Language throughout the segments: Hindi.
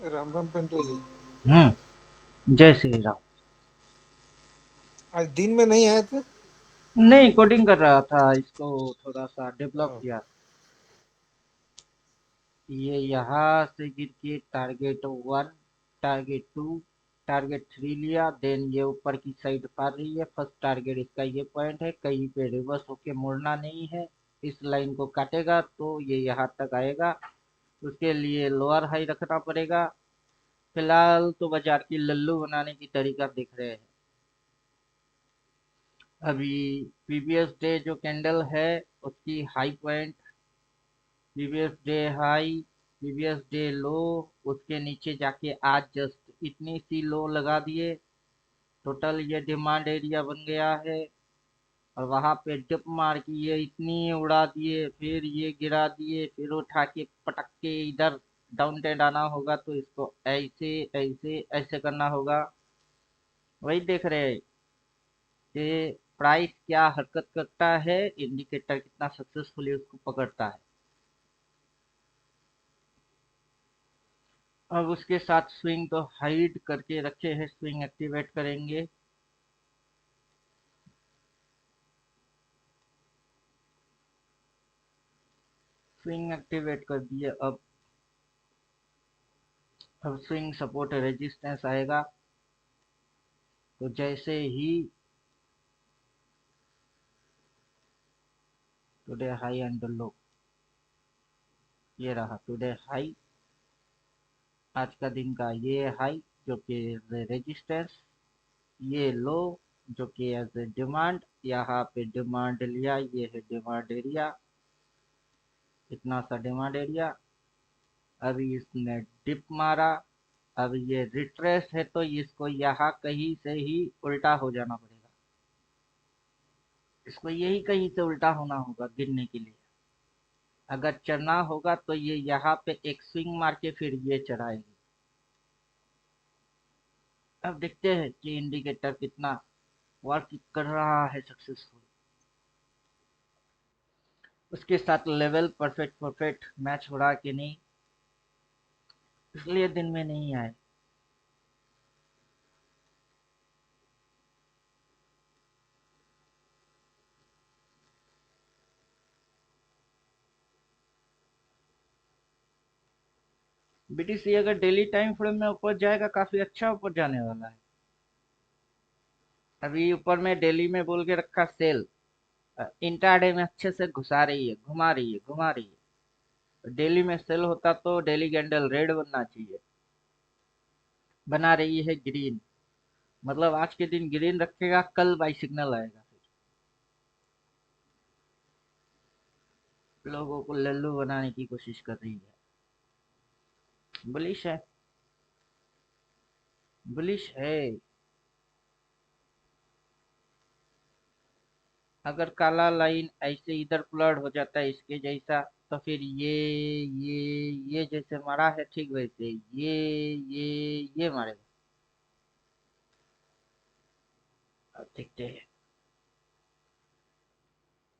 राम राम पिंटू जी। जय श्री राम। आज दिन में नहीं आए थे। नहीं, कोडिंग कर रहा था, इसको थोड़ा सा डेवलप हाँ, किया। ये यहाँ से गिर के target one, target two, target three लिया, देन ये ऊपर की साइड मार रही है। फर्स्ट टारगेट इसका ये पॉइंट है, कहीं पे रिवर्स होके मुड़ना नहीं है। इस लाइन को काटेगा तो ये यहाँ तक आएगा, उसके लिए लोअर हाई रखना पड़ेगा। फिलहाल तो बाजार की लल्लू बनाने की तरीका दिख रहे हैं। अभी प्रीवियस डे जो कैंडल है उसकी high point, previous day high, previous day लो, उसके नीचे जाके आज जस्ट इतनी सी लो लगा दिए। टोटल ये डिमांड एरिया बन गया है। और वहां पे डिप मार के ये इतनी उड़ा दिए, फिर ये गिरा दिए, फिर उठा के पटक के इधर डाउन ट्रेंड आना होगा तो इसको ऐसे ऐसे ऐसे करना होगा। वही देख रहे हैं कि प्राइस क्या हरकत करता है, इंडिकेटर कितना सक्सेसफुली उसको पकड़ता है। अब उसके साथ स्विंग तो हाइड करके रखे हैं, स्विंग एक्टिवेट करेंगे। स्विंग एक्टिवेट कर दिए। अब स्विंग सपोर्ट रेजिस्टेंस आएगा तो जैसे ही टुडे हाई एंड लो, ये रहा टुडे हाई, आज का दिन का ये हाई जो कि रेजिस्टेंस, ये लो जो कि एज ए डिमांड, यहाँ पे डिमांड लिया, ये है डिमांड एरिया, इतना सा डिमांड एरिया। अभी इसने डिप मारा, अब ये रिट्रेस है तो इसको यहाँ कहीं से ही उल्टा हो जाना पड़ेगा। इसको यही कहीं से उल्टा होना होगा गिरने के लिए। अगर चढ़ना होगा तो ये यहाँ पे एक स्विंग मार के फिर ये चढ़ाएगी। अब देखते हैं कि इंडिकेटर कितना वर्क कर रहा है सक्सेसफुल। उसके साथ लेवल परफेक्ट परफेक्ट मैच हो रहा कि नहीं, इसलिए दिन में नहीं आए। बीटीसी अगर डेली टाइम फ्रेम में ऊपर जाएगा, काफी अच्छा ऊपर जाने वाला है। अभी ऊपर में डेली में बोल के रखा सेल, इंट्राडे में अच्छे से घुसा रही है, घुमा रही है, घुमा रही है। डेली में सेल होता तो डेली कैंडल रेड बनना चाहिए, बना रही है ग्रीन। मतलब आज के दिन ग्रीन रखेगा, कल बाई सिग्नल आएगा। फिर लोगों को लल्लू बनाने की कोशिश कर रही है। बुलिश है, बुलिश है। अगर काला लाइन ऐसे इधर प्लॉट हो जाता है इसके जैसा, तो फिर ये जैसे मारा है ठीक वैसे ये मारेगा। अब देखते हैं,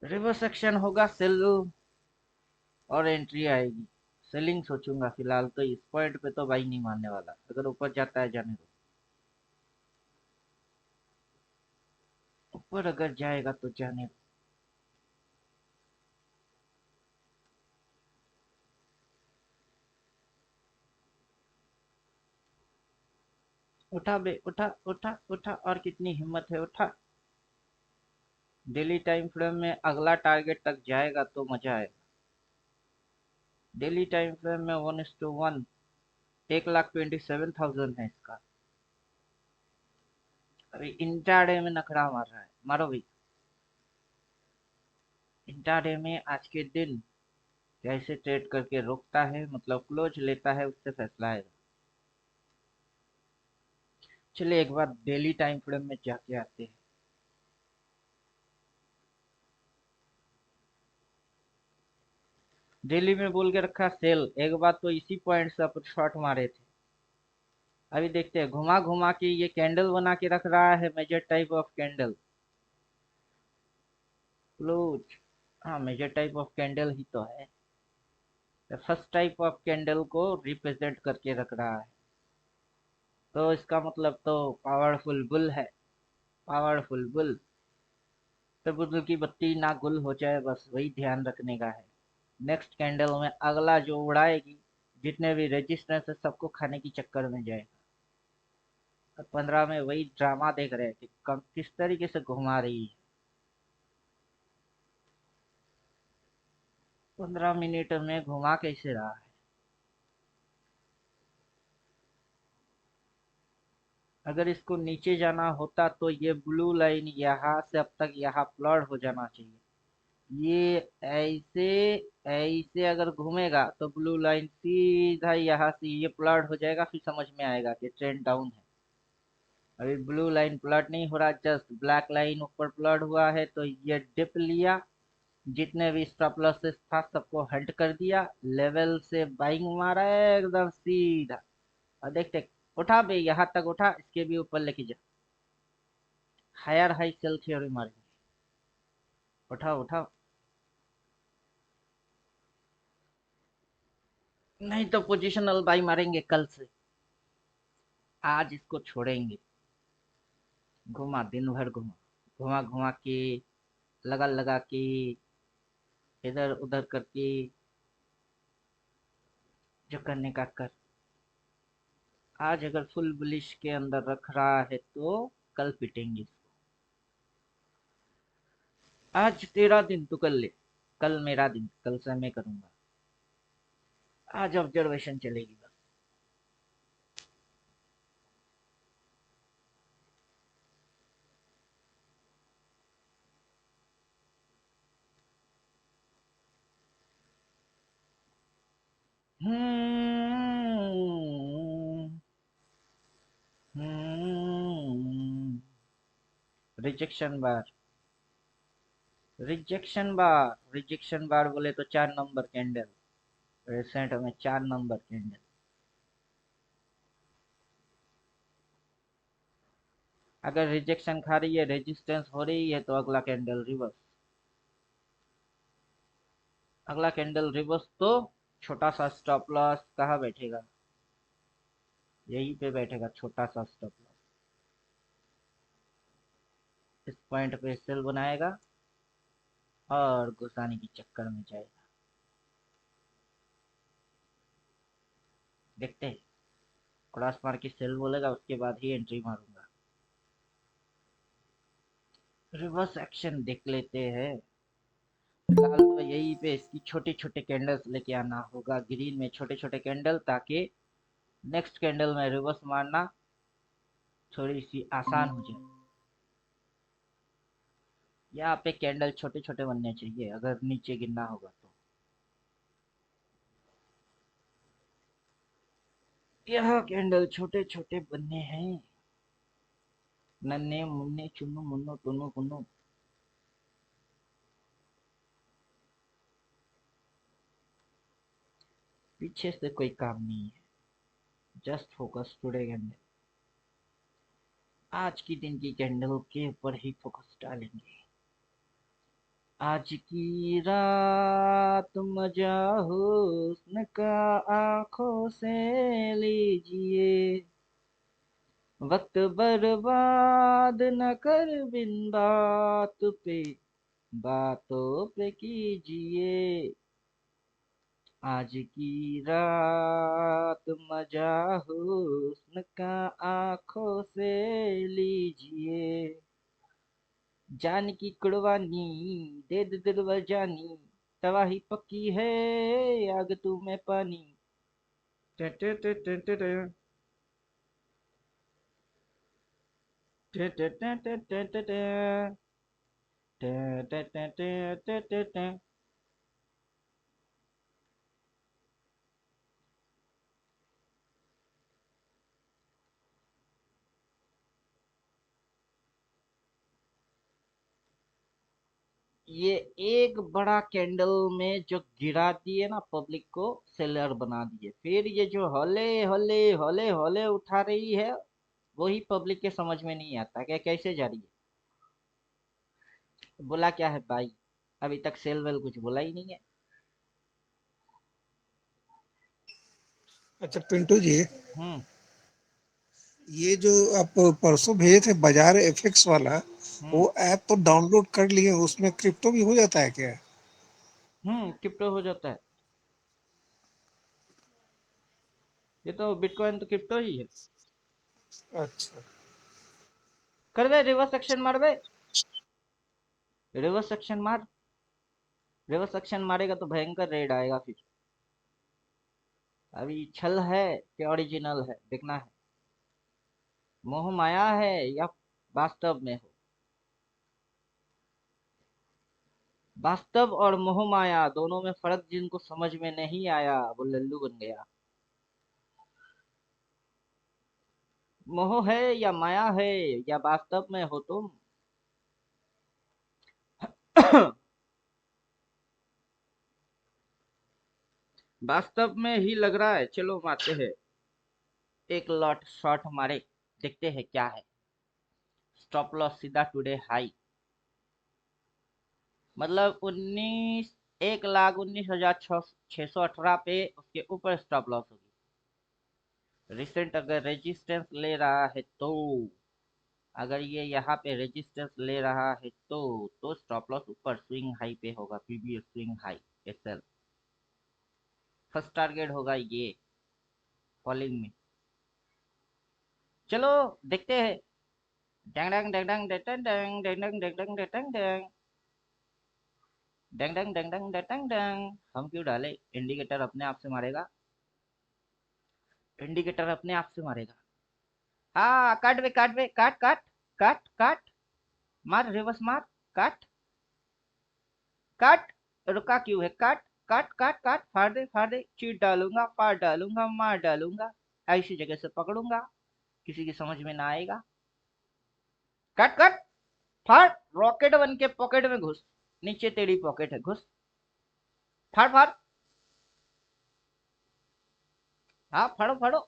रिवर्स एक्शन होगा, सेल और एंट्री आएगी। सेलिंग सोचूंगा फिलहाल तो, इस पॉइंट पे तो भाई नहीं मानने वाला। अगर ऊपर जाता है जाने दो, ऊपर अगर जाएगा तो जाने दो। उठा बे, उठा उठा उठा, और कितनी हिम्मत है, उठा। डेली टाइम फ्रेम में अगला टारगेट तक जाएगा तो मजा आएगा। डेली टाइम फ्रेम में 1:1, 1,27,000 है इसका। अभी इंट्राडे में नखरा मार रहा है, मारो भाई। इंट्राडे में आज के दिन कैसे ट्रेड करके रोकता है, मतलब क्लोज लेता है, उससे फैसला आएगा। चलिए एक बार डेली टाइम फ्रेम में जाके आते हैं। डेली में बोल के रखा सेल, एक बार तो इसी पॉइंट से अपन शॉर्ट मारे थे। अभी देखते हैं, घुमा घुमा के ये कैंडल बना के रख रहा है, major type of candle close. हाँ, मेजर टाइप ऑफ कैंडल ही तो है। फर्स्ट टाइप ऑफ कैंडल को रिप्रेजेंट करके रख रहा है, तो इसका मतलब तो पावरफुल बुल है, पावरफुल बुल। तो बुल की बत्ती ना गुल हो जाए, बस वही ध्यान रखने का है। नेक्स्ट कैंडल में अगला जो उड़ाएगी, जितने भी रेजिस्टेंस है सबको खाने की चक्कर में जाएगा। और 15 में वही ड्रामा देख रहे हैं कि किस तरीके से घुमा रही है। 15 मिनट में घुमा कैसे रहा है। अगर इसको नीचे जाना होता तो ये ब्लू लाइन यहाँ से अब तक यहाँ प्लॉट हो जाना चाहिए। ये ऐसे ऐसे अगर घूमेगा तो ब्लू लाइन सीधा यहाँ से ये प्लॉट हो जाएगा, फिर समझ में आएगा कि ट्रेंड डाउन है। अभी ब्लू लाइन प्लॉट नहीं हो रहा, जस्ट ब्लैक लाइन ऊपर प्लॉट हुआ है, तो ये डिप लिया, जितने भी स्टॉप लॉसेस था सबको हट कर दिया, लेवल से बाइंग मारा है एकदम सीधा। और देखते, उठा बे, यहाँ तक उठा, इसके भी ऊपर लेके जा। हायर हाई सेल थ्योरी मारेंगे। उठाओ उठाओ, नहीं तो पोजिशनल बाई मारेंगे कल से। आज इसको छोड़ेंगे। घुमा, दिन भर घुमा, घुमा घुमा के, लगा लगा के, इधर उधर करके, जो करने का कर। आज अगर फुल बुलिश के अंदर रख रहा है तो कल पिटेंगे इसको। आज तेरा दिन तू कर ले, कल मेरा दिन, कल से मैं करूंगा। आज ऑब्जर्वेशन चलेगी बस। रिजेक्शन बार, रिजेक्शन बार, रिजेक्शन बार बोले तो 4 नंबर कैंडल, रिसेंट में 4 नंबर कैंडल। अगर रिजेक्शन खा रही है, रेजिस्टेंस हो रही है, तो अगला कैंडल रिवर्स। अगला कैंडल रिवर्स तो छोटा सा स्टॉप लॉस कहाँ बैठेगा, यहीं पे बैठेगा, छोटा सा स्टॉप लॉस। इस पॉइंट पे सेल बनाएगा और घुसाने की चक्कर में जाएगा। देखते हैं, क्रॉस मार के सेल बोलेगा, उसके बाद ही एंट्री मारूंगा। रिवर्स एक्शन देख लेते हैं। फिलहाल तो यही पे इसकी छोटे छोटे कैंडल्स लेके आना होगा, ग्रीन में छोटे छोटे कैंडल, ताकि नेक्स्ट कैंडल में रिवर्स मारना थोड़ी सी आसान हो जाए। यहाँ पे कैंडल छोटे छोटे बनने चाहिए अगर नीचे गिरना होगा तो। यह कैंडल छोटे छोटे बनने हैं, नन्हे मुन्ने चुन्नू मुन्नू टुन्नू पुन्नू। पीछे से कोई काम नहीं है, जस्ट फोकस टुडे कैंडल। आज की दिन की कैंडल के ऊपर ही फोकस डालेंगे। आज की रात मजा हुस्न का आंखों से लीजिए, वक्त बर्बाद न कर बिन बातों पे कीजिए। आज की रात मजा हुस्न का आंखों से लीजिए, जान की कुर्बानी दे दे दिलबर जानी, तबाही पक्की है आग तू में पानी। टे टे टे टे टे टे, टे टे टे टे टे टे टे, टे टे टे टे टे टे टे। ये एक बड़ा कैंडल में जो गिरा दिए ना, पब्लिक को सेलर बना दिए, फिर ये जो हौले हौले हौले हौले उठा रही है, वही पब्लिक के समझ में नहीं आता कि कैसे जा रही है। बोला क्या है भाई, अभी तक सेल वेल कुछ बोला ही नहीं है। अच्छा पिंटू जी, हम्म। ये जो आप परसों भेजे थे बाजार एफएक्स वाला, हम्म। वो ऐप तो डाउनलोड कर लिए, उसमें क्रिप्टो भी हो जाता है क्या? क्रिप्टो हो जाता है। ये तो बिटकॉइन तो क्रिप्टो ही है। अच्छा। कर दे रिवर्स एक्शन मार बे। रिवर्स एक्शन मार। रिवर्स एक्शन मारेगा तो भयंकर रेड आएगा फिर। अभी छल है कि ओरिजिनल है देखना है। मोह माया है या वास्तव में हो। वास्तव और मोह माया दोनों में फर्क जिनको समझ में नहीं आया वो लल्लू बन गया। मोह है या माया है या वास्तव में हो तुम। वास्तव में ही लग रहा है, चलो मारते हैं। एक लॉट शॉट मारे, देखते हैं क्या है। स्टॉप लॉस सीधा टुडे हाई, मतलब 1,19,18 पे उसके ऊपर स्टॉप लॉस होगी। रिसेंट अगर रेजिस्टेंस ले रहा है तो, अगर ये यहाँ पे रेजिस्टेंस ले रहा है तो स्टॉप लॉस ऊपर स्विंग हाई पे होगा, previous swing high. SL first target होगा ये कॉलिंग में। चलो देखते हैं। डंग डंग डंग डंग डंग डंग डंग डंग डंग डंग डंग डंग डंग डंग डंग डंग डंग डंग। हम क्यों डाले, इंडिकेटर अपने आप से मारेगा। इंडिकेटर अपने आप से मारेगा। हाँ काट बे काट बे काट काट काट काट। मार रिवर्स मार। काट काट। रुका क्यों है, काट काट काट काट। फाड़ दे चीट डालूंगा, फाड़ डालूंगा, मार डालूंगा। ऐसी जगह से पकड़ूंगा किसी की समझ में ना आएगा। काट काट। फाड़। रॉकेट बन के पॉकेट में घुस। नीचे तेरी पॉकेट है, घुस। फाड़ फाड़। हाँ फाड़ो फाड़ो।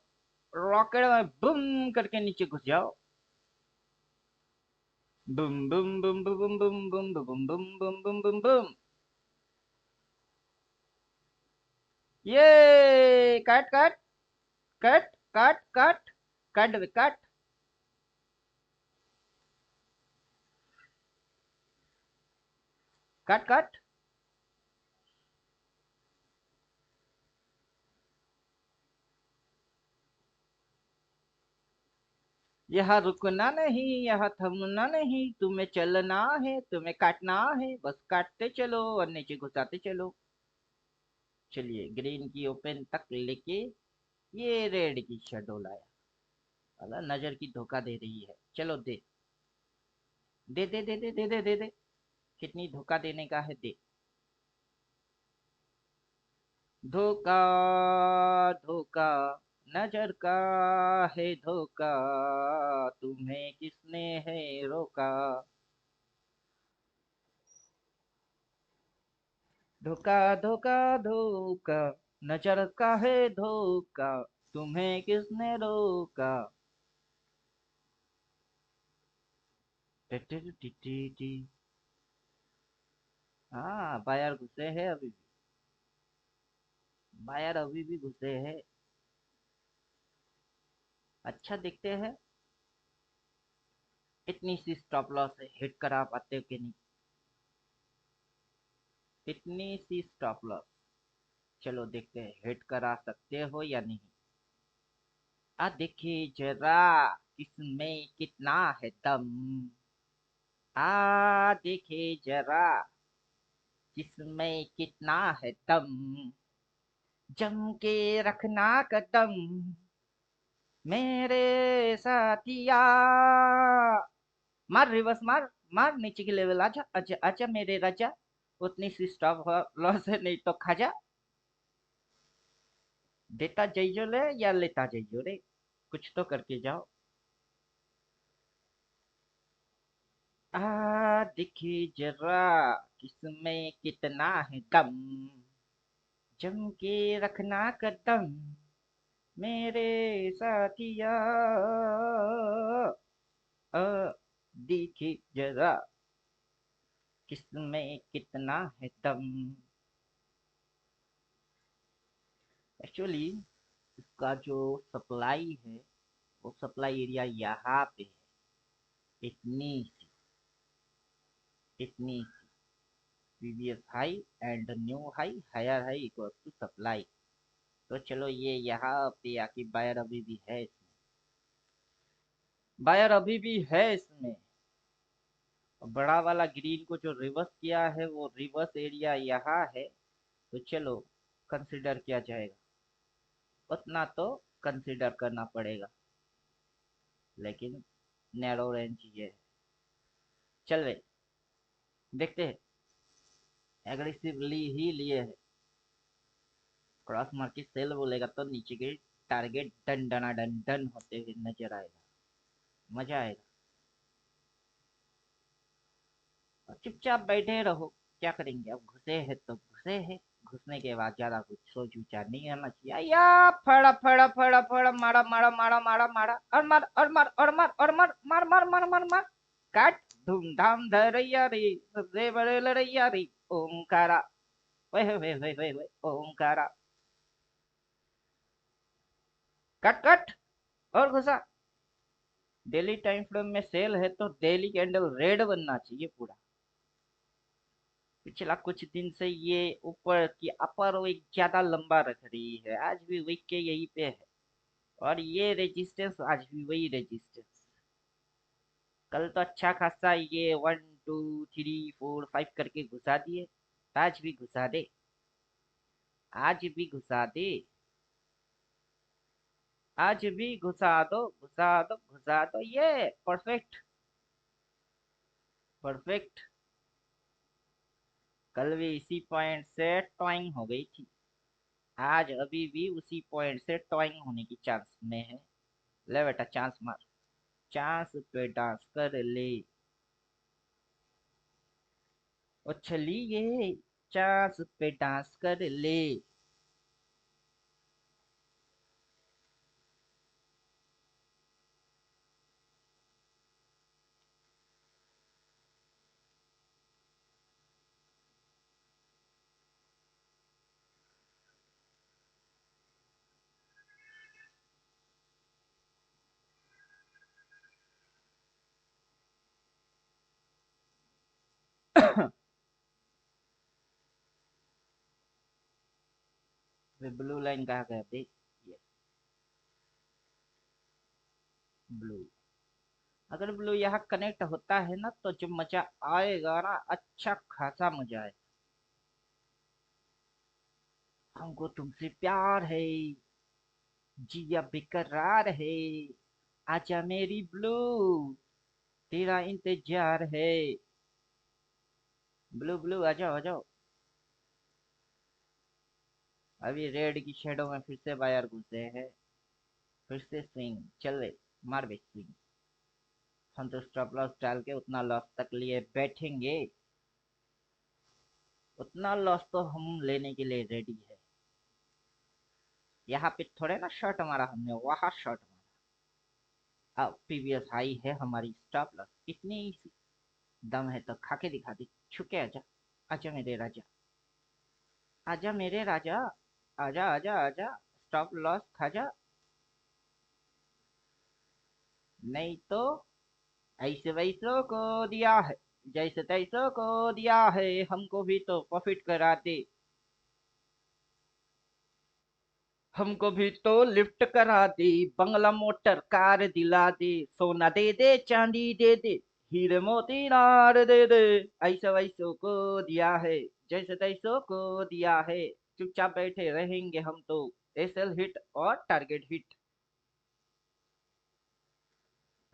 रॉकेट में बुम करके नीचे घुस जाओ। बुम बुम बुम बुम बुम बुम बुम बुम बुम बुम बुम बुम बुम। ये काट काट काट काट काट। काट बे काट। काट काट। यहाँ रुकना नहीं, यहाँ थमना नहीं, तुम्हें चलना है, तुम्हें काटना है, बस काटते चलो और नीचे घुसाते चलो। चलिए ग्रीन की ओपन तक लेके ये रेड की शेडो लाया। अल्लाह नजर की धोखा दे रही है, चलो दे। दे दे दे दे दे दे दे दे। कितनी धोखा देने का है दे। धोखा धोखा नजर का है धोखा, तुम्हें किसने है रोका। धोखा धोखा धोखा नजर का है धोखा, तुम्हें किसने रोका। T T T T T. हाँ बायर घुसे हैं अभी भी। बायर अभी भी घुसे हैं। अच्छा दिखते हैं। इतनी सी स्टॉप लॉस है, हिट करा पाते हो कि नहीं। इतनी सी स्टॉप लॉस। चलो देखते हैं हिट करा सकते हो या नहीं। आ देखिए जरा इसमें कितना है दम। आ देखिए जरा इसमें कितना है दम। जम के रखना कदम मेरे साथिया। मार रिवर्स मार। मार नीचे की लेवल आजा आजा आजा मेरे राजा। उतनी सी स्टॉप लॉस है नहीं तो खाजा। देता जाइयो ले या लेता जाइयो रे, कुछ तो करके जाओ। दिखी जरा किसमें कितना है दम। जम के रखना कदम मेरे साथिया। आ, दिखी जरा किसमें कितना है दम। एक्चुअली का जो सप्लाई है वो सप्लाई एरिया यहाँ पे है, इतनी सी previous high and new high, higher high equal to supply. तो चलो ये यहाँ पे आके बायर अभी भी है इसमें, बायर अभी भी है इसमें। बड़ा वाला ग्रीन को जो रिवर्स किया है वो रिवर्स एरिया यहाँ है। तो चलो कंसिडर किया जाएगा, उतना तो कंसिडर करना पड़ेगा, लेकिन नैरो रेंज ये है। चल वे देखते हैं, एग्रेसिवली ही लिए है। क्रॉस मार्केट सेल बोलेगा तो नीचे के टारगेट डन डना डन डन होते हुए नजर आएगा, मजा आएगा। और चुपचाप बैठे रहो, क्या करेंगे, अब घुसे हैं तो घुसे हैं। घुसने के बाद ज्यादा कुछ सोच विचार नहीं करना चाहिए, या फड़ा फड़ा फड़ा फड़ा मारा मारा मारा मारा मारा और मार और मार और मार और मार मार मार मार मार मार काट धूमधाम धरैया रे, रे बड़े लड़ैया रे, ओमकारा, वे वे वे वे वे ओमकारा, कट कट और घुसा। डेली टाइम फ्रेम में सेल है तो डेली कैंडल रेड बनना चाहिए पूरा। पिछला कुछ दिन से ये ऊपर की अपर विक ज्यादा लंबा रख रही है, आज भी विक के यहीं पे है, और ये रेजिस्टेंस आज भी वही रेजिस्टेंस। कल तो अच्छा खासा ये 1 2 3 4 5 करके घुसा दिए, आज भी घुसा दे, आज भी घुसा दे, आज भी घुसा दो घुसा दो घुसा दो, ये परफेक्ट परफेक्ट। कल भी इसी पॉइंट से टॉइंग हो गई थी, आज अभी भी उसी पॉइंट से टॉइंग होने की चांस में है। ले बेटा चांस मार, चांस पे डांस कर ले, उछलिए चांस पे डांस कर ले। ब्लू लाइन कहाँ गया देख, ये ब्लू, अगर ब्लू यहाँ कनेक्ट होता है ना तो जो मजा आएगा ना, अच्छा खासा मजा आए। हमको तुमसे प्यार है, जिया बेकरार है, आजा मेरी ब्लू, तेरा इंतजार है। ब्लू ब्लू आ जाओ आ जाओ। अभी रेड की शेडो में फिर से बायर घुसे हैं, फिर से स्विंग चल रहे, मार बे स्विंग। हम तो स्टॉप लॉस डाल के उतना लॉस तक लिए बैठेंगे, उतना लॉस तो हम लेने के लिए रेडी है। यहाँ पे थोड़े ना शॉट मारा हमने, वहां शॉट मारा। अब प्रीवियस हाई है हमारी स्टॉप लॉस, इतनी सी दम है तो खा के दिखा दी। छुके आजा, आजा मेरे राजा, आजा मेरे राजा, आजा आजा आजा, स्टॉप लॉस खा जा। नहीं तो ऐसे वैसों को दिया है, जैसे तैसों को दिया है, हमको भी तो प्रॉफिट करा दे, हमको भी तो लिफ्ट करा दे, बंगला मोटर कार दिला दे, सोना दे दे चांदी दे दे, हीरे मोती नार दे दे, ऐसा वैसों को दिया है, जैसे तैसों को दिया है। चुपचाप बैठे रहेंगे हम तो, एसएल हिट और टारगेट हिट।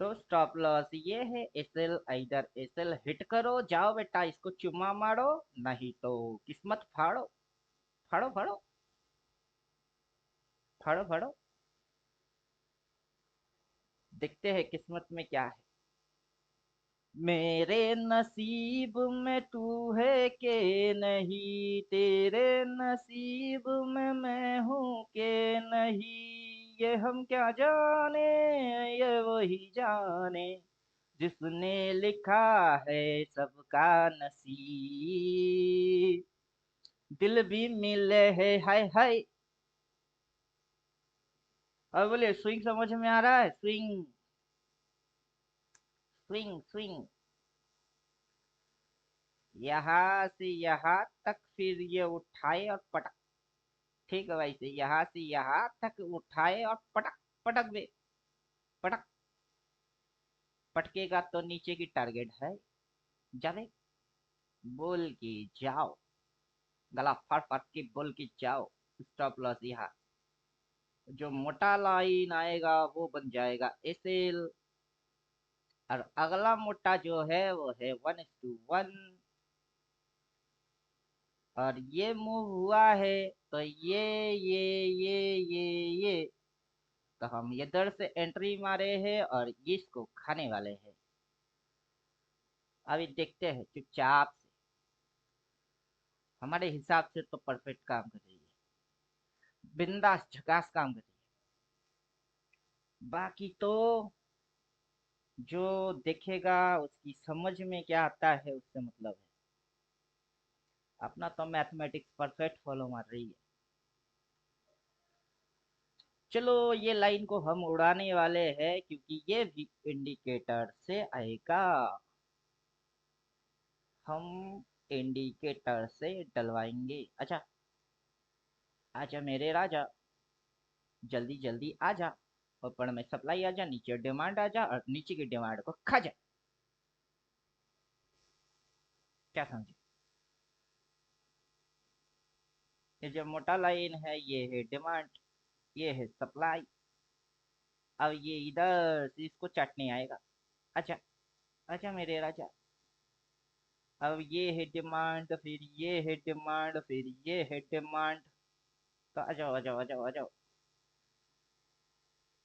तो स्टॉप लॉस ये है, एसएल इधर एसएल हिट करो, जाओ बेटा इसको चुम्मा मारो, नहीं तो किस्मत फाड़ो, फाड़ो फाड़ो, फाड़ो फाड़ो। देखते हैं किस्मत में क्या है। मेरे नसीब में तू है के नहीं, तेरे नसीब में मैं हूँ के नहीं, ये हम क्या जाने, ये वही जाने, जिसने लिखा है सबका नसीब। दिल भी मिले है हाय हाय, अब बोलिए, स्विंग समझ में आ रहा है? Swing, swing, swing. यहाँ से यहाँ तक, फिर ये उठाए और पटक। ठीक है वैसे, यहाँ से यहाँ तक उठाए और पटक। पटक दे, पटक। पटकेगा तो नीचे की टारगेट है। जाने, बोल के जाओ। गला फाड़ फाड़ के बोल के जाओ। स्टॉप लॉस यहाँ। जो मोटा लाइन आएगा वो बन जाएगा एसएल। और अगला मोटा जो है वो है 1:1। और ये मूव हुआ है, तो ये तो हम इधर से एंट्री मारे हैं और इसको खाने वाले हैं। अभी देखते हैं चुपचाप से। हमारे हिसाब से तो परफेक्ट काम कर रही है, बिंदास झकास काम कर रही है। बाकी तो जो देखेगा उसकी समझ में क्या आता है उससे मतलब है। अपना तो मैथमेटिक्स परफेक्ट फॉलो मार रही है। चलो, ये लाइन को हम उड़ाने वाले हैं क्योंकि ये भी इंडिकेटर से आएगा। हम इंडिकेटर से डलवाएंगे। अच्छा, आजा मेरे राजा, जल्दी जल्दी आजा। ऊपर में सप्लाई आजा, नीचे डिमांड आजा, और नीचे की डिमांड को खा जा। क्या समझे? ये जो मोटा लाइन है ये है डिमांड, ये है सप्लाई। अब ये इधर से इसको चाटने आएगा। अच्छा, अच्छा मेरे राजा। अब ये है डिमांड, फिर ये है डिमांड, फिर ये है डिमांड। तो आ जाओ, आ जाओ, आ जाओ, आ जाओ।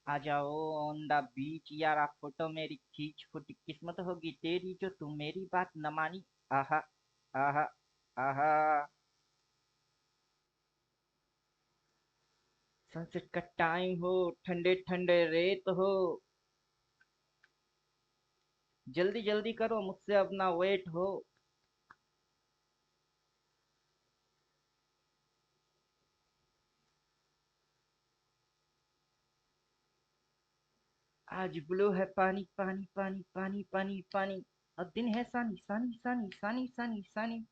आ जाओ ऑन द बीच यारा, फोटो मेरी खींच, फुट किस्मत होगी तेरी जो तू मेरी बात न मानी। आहा, आहा, आहा। सनसेट का टाइम हो, ठंडे ठंडे रेत हो। जल्दी जल्दी करो, मुझसे अपना वेट हो। आज ब्लू है पानी पानी पानी पानी पानी पानी। और दिन है सानी सानी सानी सानी सानी सानी।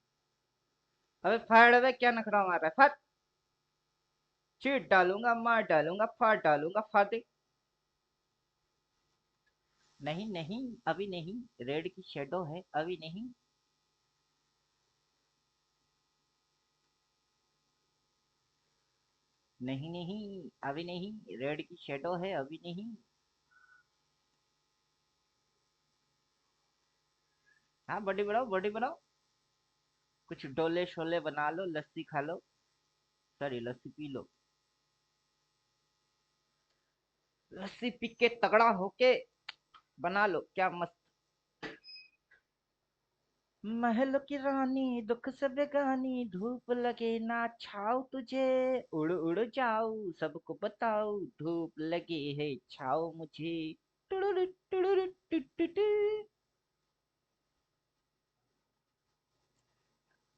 अबे फाड़, अबे क्या नखरा मार रहा है? फट। चीट डालूंगा, मार डालूंगा, फाड़ डालूंगा, फाड़ दे। नहीं नहीं, अभी नहीं। रेड की शेडो है, अभी नहीं। नहीं नहीं, अभी नहीं। रेड की शेडो है, अभी नहीं। हाँ, बॉडी बनाओ, बॉडी बनाओ। कुछ डोले शोले बना लो, लस्सी खा लो। सॉरी, लस्सी पी लो। लस्सी पी के तगड़ा होके बना लो क्या मस्त। महल की रानी दुख से बेगानी, धूप लगे ना छाव तुझे। उड़ उड़ जाऊं सबको बताऊं, धूप लगे है छाव मुझे। टुडुरु, टुडुरु, टु, टु, टु।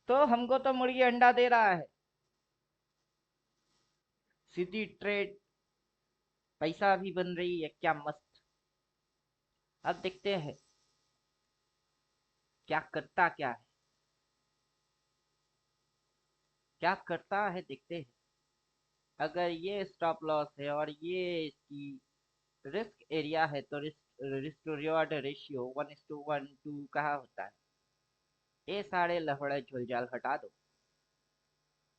तो हमको तो मुर्गी अंडा दे रहा है। सीधी ट्रेड, पैसा भी बन रही है क्या मस्त। अब देखते हैं क्या करता क्या है, क्या करता है देखते हैं। अगर ये स्टॉप लॉस है और ये इसकी रिस्क एरिया है, तो risk risk to reward ratio 1:1 कहाँ होता है? ये सारे लफड़े झुलझाल हटा दो,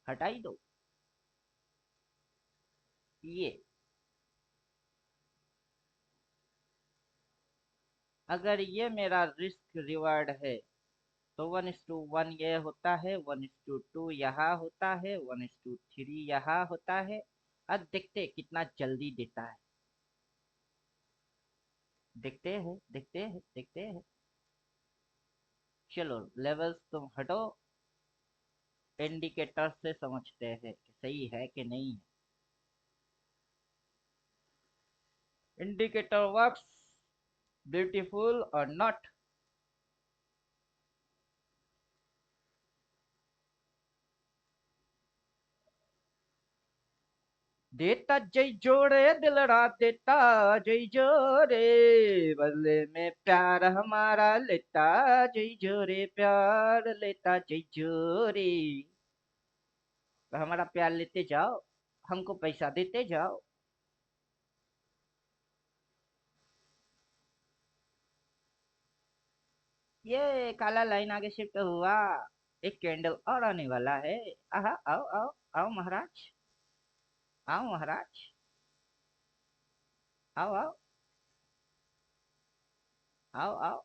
हटा ही दो। ये अगर ये मेरा रिस्क रिवार्ड है, तो 1:1 ये होता है, 1:2 यहाँ होता है, 1:3 यहाँ होता है। अब देखते हैं कितना जल्दी देता है। देखते हैं, देखते हैं, देखते हैं। चलो, लेवल्स तुम हटो। इंडिकेटर से समझते हैं कि सही है कि नहीं है। इंडिकेटर वर्क्स ब्यूटीफुल और नॉट। देता जय जोरे दिलड़ा देता जय जोरे, बदले में प्यार हमारा लेता जय जोरे, प्यार लेता जय जोरे। तो हमारा प्यार लेते जाओ, हमको पैसा देते जाओ। ये काला लाइन आगे शिफ्ट हुआ, एक कैंडल और आने वाला है। आहा, आओ आओ आओ महाराज, आओ महाराज, आओ आओ आओ आओ।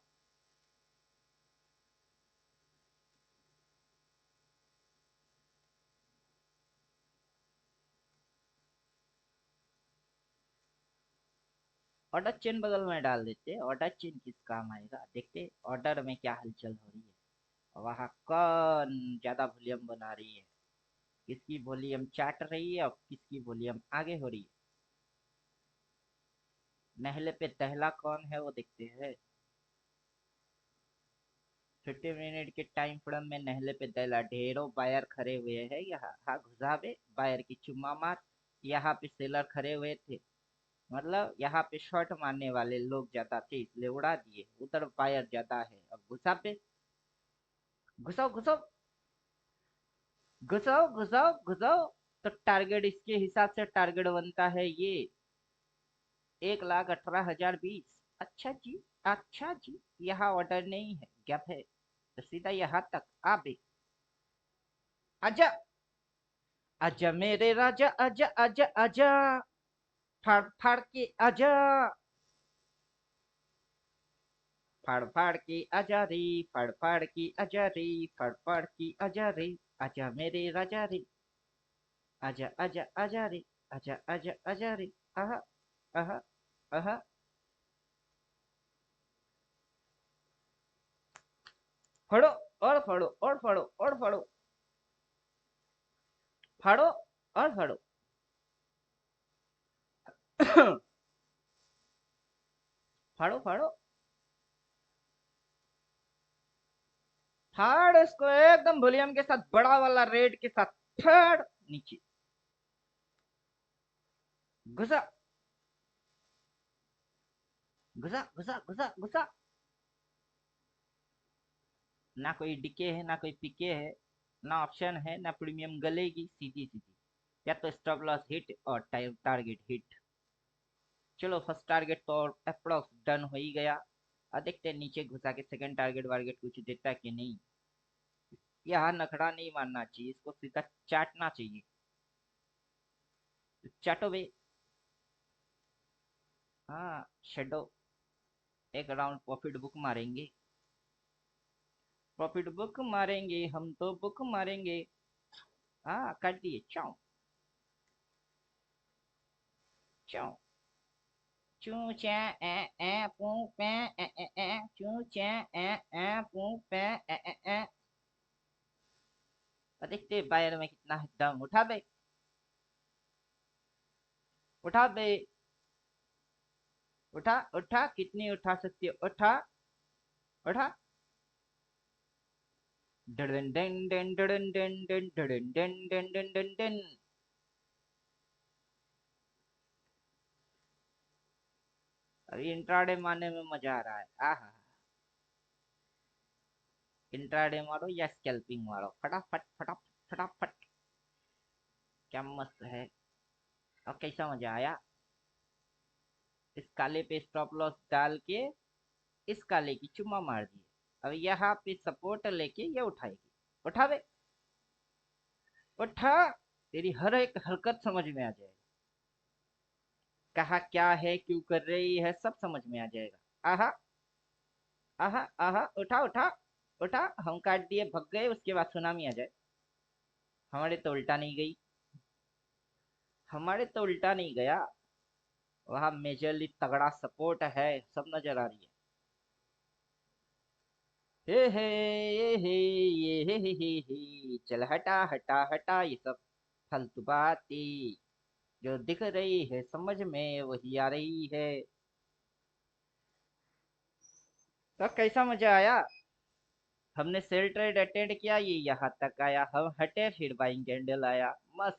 ऑर्डर चेन बगल में डाल देते, ऑर्डर चेन किस काम आएगा, देखते ऑर्डर में क्या हलचल हो रही है। वहाँ कौन ज्यादा वॉल्यूम बना रही है, किसकी वॉल्यूम चाट रही है और किसकी वॉल्यूम आगे हो रही है। नहले पे दहला कौन है वो देखते हैं। 50 मिनट के टाइम फ्रेम में नहले पे दहला, ढेरों बायर खड़े हुए हैं यहाँ। हाँ घुसावे बायर की चुम्मा मार। यहाँ पे सेलर खड़े हुए थे, मतलब यहाँ पे शॉर्ट मारने वाले लोग ज्यादा थे इसलिए उड़ा दिए। उधर बायर ज्यादा है, अब घुसा पे घुसाओ घुसाओ घुसाओ घुसाओ घुसाओ। तो टारगेट इसके हिसाब से टारगेट बनता है ये 1,18,020। अच्छा जी, अच्छा जी। यहाँ ऑर्डर नहीं है, गैप है, तो सीधा यहाँ तक आ बे। आजा, आजा मेरे राजा, आजा आजा आजा, फाड़ फाड़ के आजा, फाड़ फाड़ के आजा रे, फाड़ फाड़ के आजा रे, फाड़ फाड़ के आजा रे, आजा मेरे राजा रे, आजा आजा आजा रे, आजा आजा आजा रे। आहा, आहा, आहा। फड़ो और फड़ो और फड़ो और फड़ो, फाड़ो और फड़ो। फाड़ो फाड़ो, फाड़ इसको एकदम वॉल्यूम के साथ, बड़ा वाला रेड के साथ फाड़ नीचे। घुसा घुसा घुसा घुसा घुसा। ना कोई डिके है ना कोई पीके है, ना ऑप्शन है ना प्रीमियम गलेगी, सीधी सीधी। या तो स्टॉप लॉस हिट और टारगेट हिट। चलो फर्स्ट टारगेट तो अप्रोक्स डन हो ही गया। अब देखते हैं नीचे घुसा के सेकंड टारगेट वारगेट कुछ देता कि नहीं। यहाँ नखड़ा नहीं मारना चाहिए, इसको सीधा चाटना चाहिए। तो चाटो बे। हाँ शेडो, एक राउंड प्रॉफिट बुक मारेंगे, प्रॉफिट बुक मारेंगे हम तो बुक मारेंगे। हाँ काट दिए, चाओ चाओ। चू चा ए ए पू पे चू चा पू पे और देखते बायर में कितना है दम। उठा बे, उठा बे, उठा उठा, कितनी उठा सकती है उठा, उठा। Done done done done done done done done done done done done. अभी इंट्राडे मारने में मजा आ रहा है। आहा, इंट्राडे मारो या स्कैल्पिंग मारो, फटाफट फटाफट फटाफट। क्या मस्त है। और कैसा मजा आया। इस काले पे स्टॉप लॉस डाल के इस काले की चुम्मा मार दिए। अब यहाँ पे सपोर्ट लेके ये उठाएगी। उठा बे, उठा। तेरी हर एक हरकत समझ में आ जाएगा, कहा क्या है क्यों कर रही है सब समझ में आ जाएगा। आहा, आहा आहा, उठा उठा उठा। हम काट दिए भग गए, उसके बाद सुनामी आ जाए। हमारे तो उल्टा नहीं गई, हमारे तो उल्टा नहीं गया। वहां मेजरली तगड़ा सपोर्ट है, सब नजर आ रही है। हे ये हे चल हटा हटा हटा ये सब फालतू बातें। जो दिख रही है समझ में वही आ रही है। तो कैसा मजा आया। हमने सेल ट्रेड अटेंड किया, ये यहाँ तक आया, हम हटे फिर बाइंग कैंडल आया। मस्त।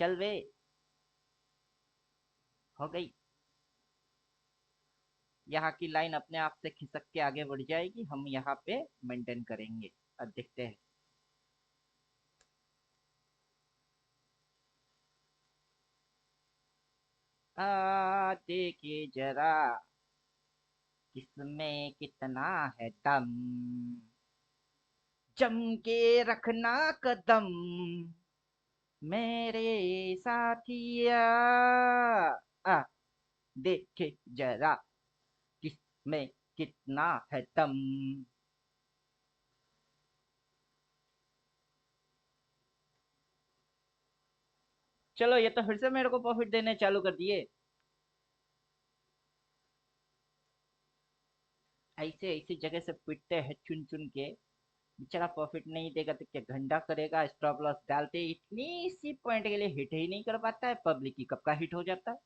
चल वे, हो गई। यहाँ की लाइन अपने आप से खिसक के आगे बढ़ जाएगी, हम यहाँ पे मेंटेन करेंगे। अब देखते हैं। देखिए जरा, किसमें कितना है दम, जम के रखना कदम मेरे साथिया। आ देखे जरा, किसमें कितना है दम। चलो, ये तो फिर से मेरे को प्रॉफिट देने चालू कर दिए। ऐसे ऐसी जगह से पीटते हैं चुन चुन के। बेचारा प्रॉफिट नहीं देगा तो क्या घंटा करेगा, स्टॉप लॉस डालते इतनी सी पॉइंट के लिए हिट ही नहीं कर पाता है, पब्लिक की कब का हिट हो जाता है।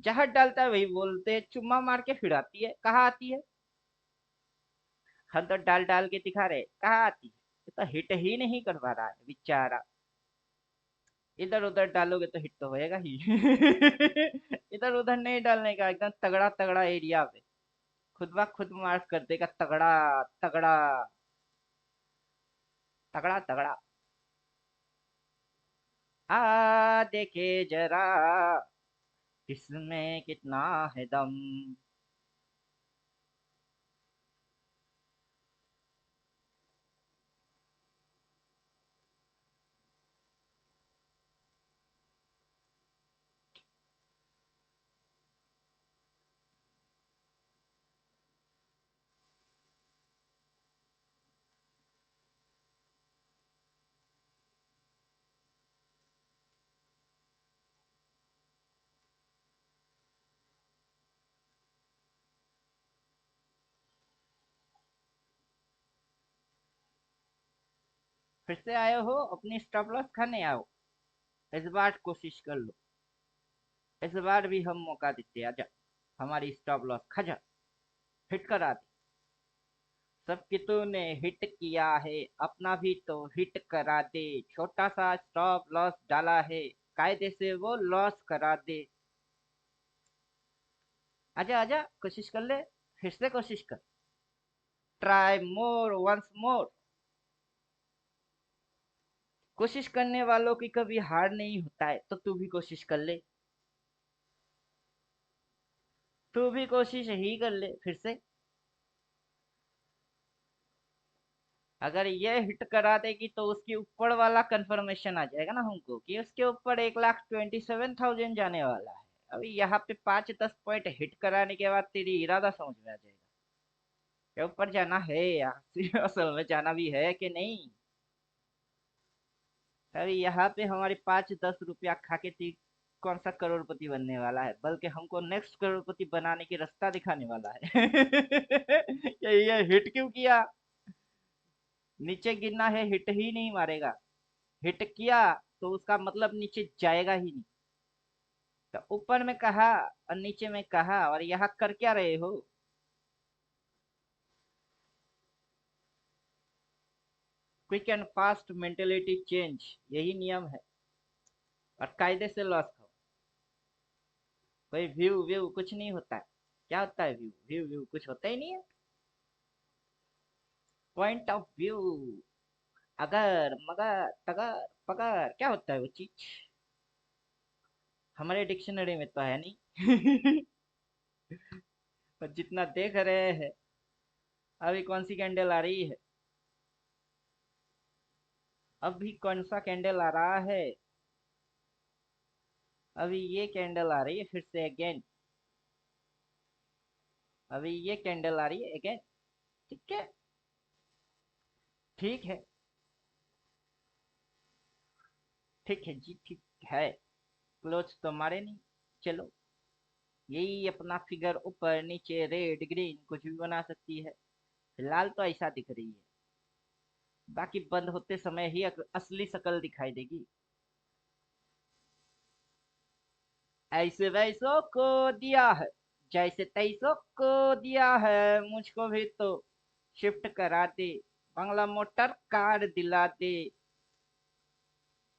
जहां डालता है वही बोलते हैं, चुम्मा मार के फिर आती है, कहाँ आती है। हम तो डाल डाल के दिखा रहे, कहाँ आती है। ये तो हिट ही नहीं कर पा रहा है बेचारा। इधर उधर डालोगे तो हिट तो होएगा ही। इधर उधर नहीं डालने का, एकदम तगड़ा तगड़ा एरिया पे खुद ब खुद मार्क कर देगा, तगड़ा तगड़ा तगड़ा तगड़ा। देखे जरा, किसमें कितना है दम। फिर से आए हो अपनी स्टॉप लॉस खाने, आओ। इस बार कोशिश कर लो, इस बार भी हम मौका देते, आजा। हमारी स्टॉप लॉस खा जा, हिट करा दे। सबकी तूने हिट किया है, अपना भी तो हिट करा दे। छोटा सा स्टॉप लॉस डाला है, कायदे से वो लॉस करा दे। आजा आजा, कोशिश कर ले, फिर से कोशिश कर। Try more, once more. कोशिश करने वालों की कभी हार नहीं होता है, तो तू भी कोशिश कर ले। तू भी कोशिश ही कर ले फिर से। अगर ये हिट करा देगी तो उसके ऊपर वाला कंफर्मेशन आ जाएगा ना हमको, कि उसके ऊपर 1,27,000 जाने वाला है। अभी यहाँ पे 5-10 पॉइंट हिट कराने के बाद तेरी इरादा समझ में आ जाएगा कि ऊपर जाना है या असल में जाना भी है कि नहीं। अभी यहाँ पे हमारे 5-10 रुपया खा के कौन सा करोड़पति बनने वाला है, बल्कि हमको नेक्स्ट करोड़पति बनाने की रास्ता दिखाने वाला है। ये हिट क्यों किया। नीचे गिरना है, हिट ही नहीं मारेगा। हिट किया तो उसका मतलब नीचे जाएगा ही नहीं। तो ऊपर में कहा और नीचे में कहा, और यहाँ कर क्या रहे हो। Quick and fast mentality change, यही नियम है। और कायदे से लॉस खाओ। कोई व्यू व्यू कुछ नहीं होता है। क्या होता है व्यू व्यू व्यू, कुछ होता ही नहीं है। पॉइंट ऑफ व्यू, अगर मगर तगर पगर, क्या होता है वो चीज। हमारे डिक्शनरी में तो है नहीं। पर जितना देख रहे हैं, अभी कौन सी कैंडल आ रही है, अभी कौन सा कैंडल आ रहा है। अभी ये कैंडल आ रही है फिर से अगेन। अभी ये कैंडल आ रही है अगेन। ठीक है, ठीक है, ठीक है जी, ठीक है। क्लोज तो मारे नहीं। चलो, यही अपना फिगर ऊपर नीचे रेड ग्रीन कुछ भी बना सकती है। फिलहाल तो ऐसा दिख रही है, बाकी बंद होते समय ही असली शकल दिखाई देगी। ऐसे वैसो को दिया है, जैसे तैसो को दिया है, मुझको भी तो शिफ्ट करा दे, बंगला मोटर कार दिला दे।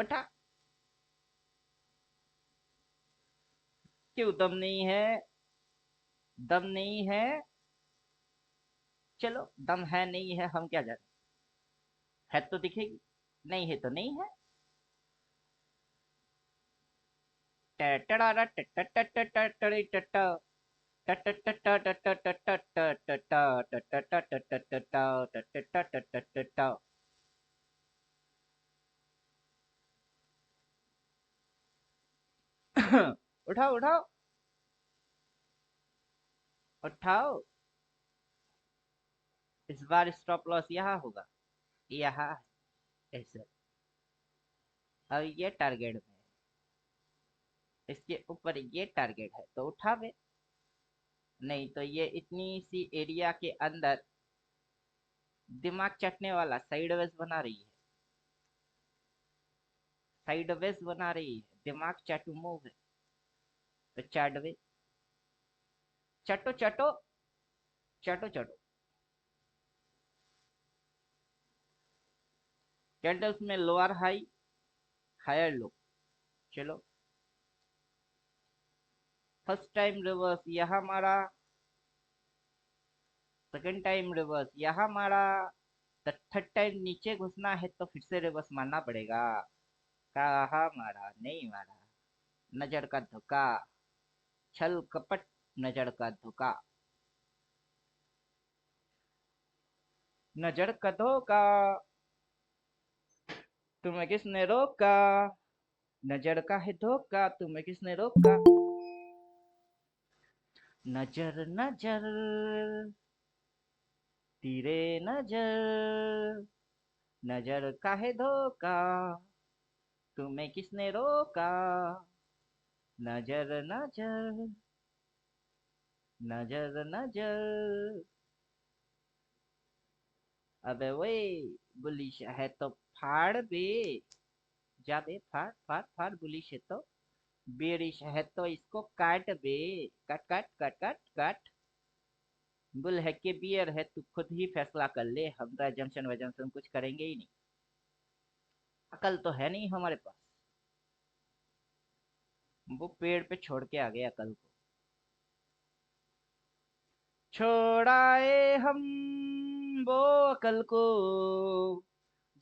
उठा। क्यों दम नहीं है? दम नहीं है? चलो, दम है नहीं है हम क्या जाने। है तो दिखेगी, नहीं है तो नहीं है। टटड़ारा टटटटटटटड़ी टट। उठाओ उठाओ उठाओ। इस बार स्टॉप लॉस यहाँ होगा, यहाँ ऐसे। अब ये टारगेट में है, इसके ऊपर ये टारगेट है तो उठावे। नहीं तो ये इतनी सी एरिया के अंदर दिमाग चटने वाला साइडवेज बना रही है। साइडवेज बना रही है, दिमाग चाटू मूव है। तो चाटवे, चटो चटो, चटो चटो। कैंडल्स में लोअर हाई, हायर लो। चलो, फर्स्ट टाइम रिवर्स यहाँ मारा, सेकंड टाइम रिवर्स यहाँ मारा, तो थर्ड टाइम नीचे घुसना है तो फिर से रिवर्स मारना पड़ेगा। कहा मारा, नहीं मारा। नजर का धोखा, छल कपट, नजर का धोखा। नजर का धोखा, तुम्हें किसने रोका? नजर का है धोखा, तुम्हें किसने रोका? नजर नजर, तेरे नजर, नजर का है धोखा, तुम्हें किसने रोका? नजर नजर, नजर नजर। अबे वही बुलिश है तो फाड़ बे। जा बे, फाड़ फाड़ फाड़। बुलिश है तो, बेरिश है तो इसको काट बे। काट काट काट काट काट। बुल है कि बियर है, तू खुद ही फैसला कर ले। हमरा जंक्शन वजंक्शन कुछ करेंगे ही नहीं। अकल तो है नहीं हमारे पास। वो पेड़ पे छोड़ के आ गए अकल को। छोड़ाए हम वो अकल को,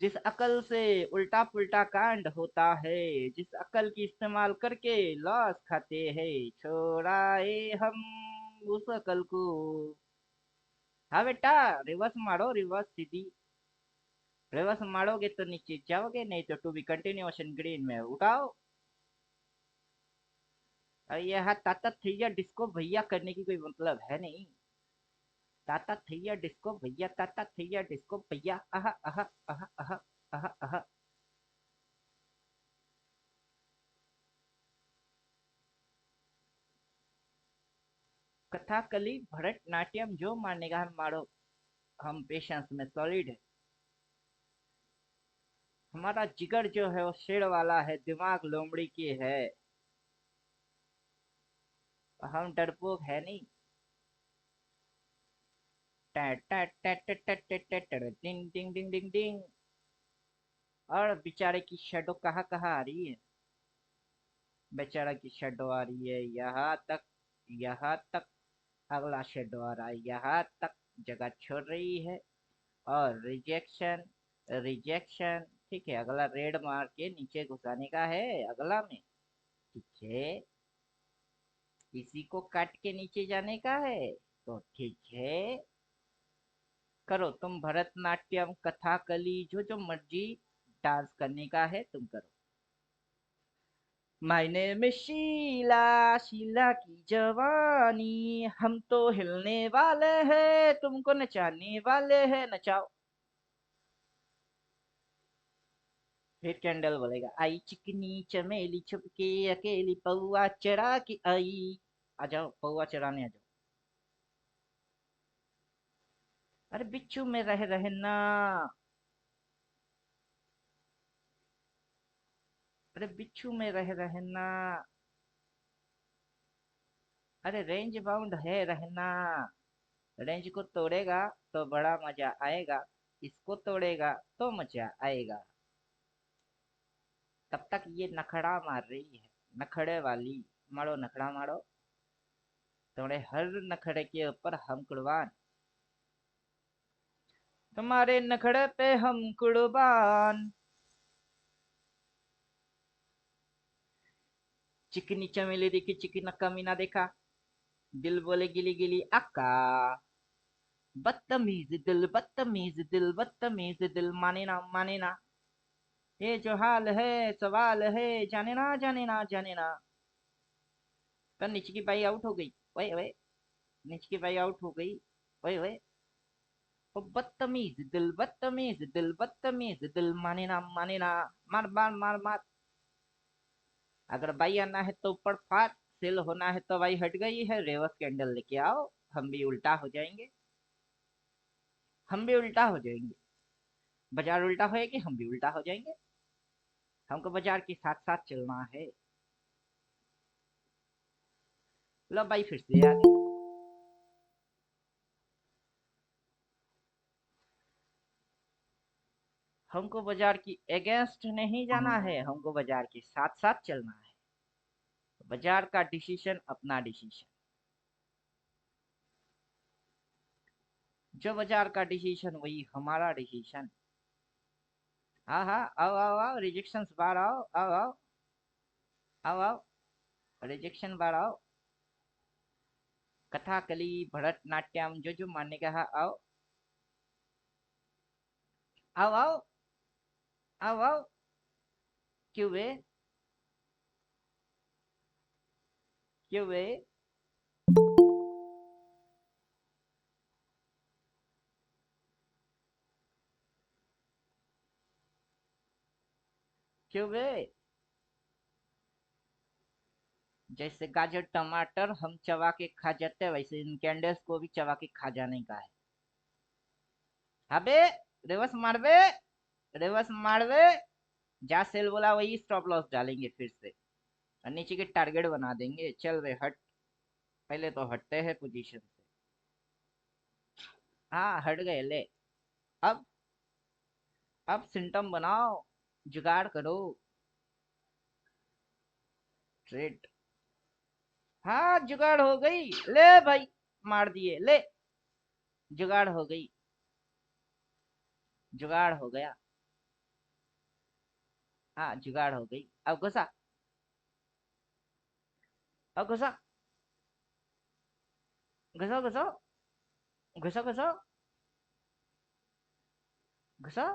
जिस अकल से उल्टा पुल्टा कांड होता है, जिस अकल की इस्तेमाल करके लॉस खाते हैं। छोड़ाए हम उस अकल को। हाँ बेटा, रिवर्स मारो, रिवर्स सीधी। रिवर्स मारोगे तो नीचे जाओगे, नहीं तो टू बी कंटिन्यूएशन ग्रीन में उठाओ। और यह ताता थैया डिस्को भैया करने की कोई मतलब है नहीं। ताता थैया डिस्को भैया, ताता थैया डिस्को भैया, आहा आहा आहा आहा आहा आहा। कथाकली भरतनाट्यम जो मानेगा हम मारो। हम पेशेंस में सॉलिड है। हमारा जिगर जो है वो शेर वाला है, दिमाग लोमड़ी की है। हम डरपोक है नहीं। टैट टैट टैट टैट टैट टैट टैट टैट, डिंग डिंग डिंग डिंग डिंग। और बेचारे की शेडो कहाँ कहाँ आ रही है? बेचारा की शेडो आ रही है यहाँ तक, यहाँ तक। अगला शेडो आ रहा है यहाँ तक। जगह छोड़ रही है। और रिजेक्शन, रिजेक्शन। ठीक है, अगला रेड मार के नीचे घुसाने का है अगला में। ठीक है, इसी को काट के नीचे जाने का है तो ठीक है। करो तुम भरतनाट्यम, कथाकली, जो जो मर्जी डांस करने का है तुम करो। My name is Sheela, Sheela की जवानी। हम तो हिलने वाले हैं, तुमको नचाने वाले हैं, नचाओ। फिर कैंडल बोलेगा, आई चिकनी चमेली छुपके अकेली पौआ चढ़ा के आई। आ जाओ, पौआ चढ़ाने आ जाओ। अरे बिच्छू में रह रहना। अरे बिच्छू में रह रहना। अरे रेंज बाउंड है रहना। रेंज को तोड़ेगा तो बड़ा मजा आएगा, इसको तोड़ेगा तो मजा आएगा। तब तक ये नखड़ा मार रही है, नखड़े वाली। मारो नखड़ा मारो, तुम्हारे हर नखड़े के ऊपर हम कुर्बान, तुम्हारे नखड़े पे हम कुर्बान। चिकनी चमेली देखी, चिकना कमीना देखा, दिल बोले गिली गिली अक्का। बदतमीज दिल, बदतमीज दिल, माने ना माने ना। ये जो हाल है सवाल है, जाने ना जाने ना जाने ना। तो नीचे की बाई आउट हो गई। ओए ओए, नीचे की बाई आउट हो गई। ओए ओए, ओ बदतमीज दिल, बदतमीज दिल, माने ना माने ना। मार मार मार मार। अगर बाई आना है तो ऊपर फाट, सेल होना है तो बाई हट गई है, रेवर्स कैंडल लेके आओ, हम भी उल्टा हो जाएंगे, हम भी उल्टा हो जाएंगे। बाजार उल्टा होएगी, हम भी उल्टा हो जाएंगे। हमको बाजार के साथ साथ चलना है। लो बाई फिर से आ गई। हमको बाजार की अगेंस्ट नहीं जाना है, हमको बाजार के साथ साथ चलना है। बाजार का डिसीजन अपना डिसीजन, जो बाजार का डिसीजन वही हमारा डिसीजन। हाँ हाँ, आओ आओ आओ, रिजेक्शन बार आओ आओ आओ आओ आओ, रिजेक्शन बार आओ। कथाकली भरतनाट्यम जो जो मानने का है, आओ आओ आओ आओ आओ। क्यों वे, क्यों वे, क्यों वे। जैसे गाजर टमाटर हम चबा के खा जाते हैं, वैसे इन कैंडल्स को भी चबा के खा जाने का है। अबे रिवर्स मार बे, रिवर्स मार बे। जा सेल बोला वही स्टॉप लॉस डालेंगे फिर से, और नीचे के टारगेट बना देंगे। चल बे हट, पहले तो हटते हैं पोजीशन से। हाँ हट गए ले। अब अब सिम्टम बनाओ, जुगाड़ करो, ट्रेड। हाँ जुगाड़ हो गई, ले भाई, मार दिए ले। जुगाड़ हो गई, जुगाड़ हो गया। हाँ जुगाड़ हो गई। अब घुसा, अब घुसा, घुसो घुसो, घुसो घुसो, घुसो।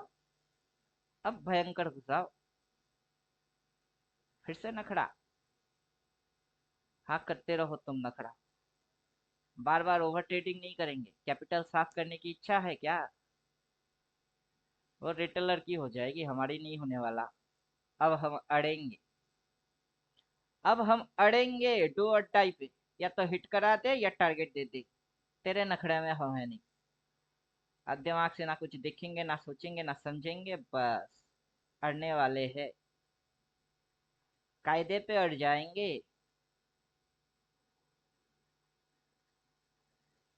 अब भयंकर घुसाओ, फिर से नखड़ा। हाँ करते रहो तुम नखड़ा, बार बार ओवर ट्रेडिंग नहीं करेंगे। कैपिटल साफ करने की इच्छा है क्या? वो रिटेलर की हो जाएगी, हमारी नहीं होने वाला। अब हम अड़ेंगे, अब हम अड़ेंगे डू और डाई पे। या तो हिट करा दे या टारगेट दे दे, तेरे नखड़े में हम है नहीं। अब दिमाग से ना कुछ देखेंगे, ना सोचेंगे, ना समझेंगे, बस अड़ने वाले हैं। कायदे पे अड़ जाएंगे,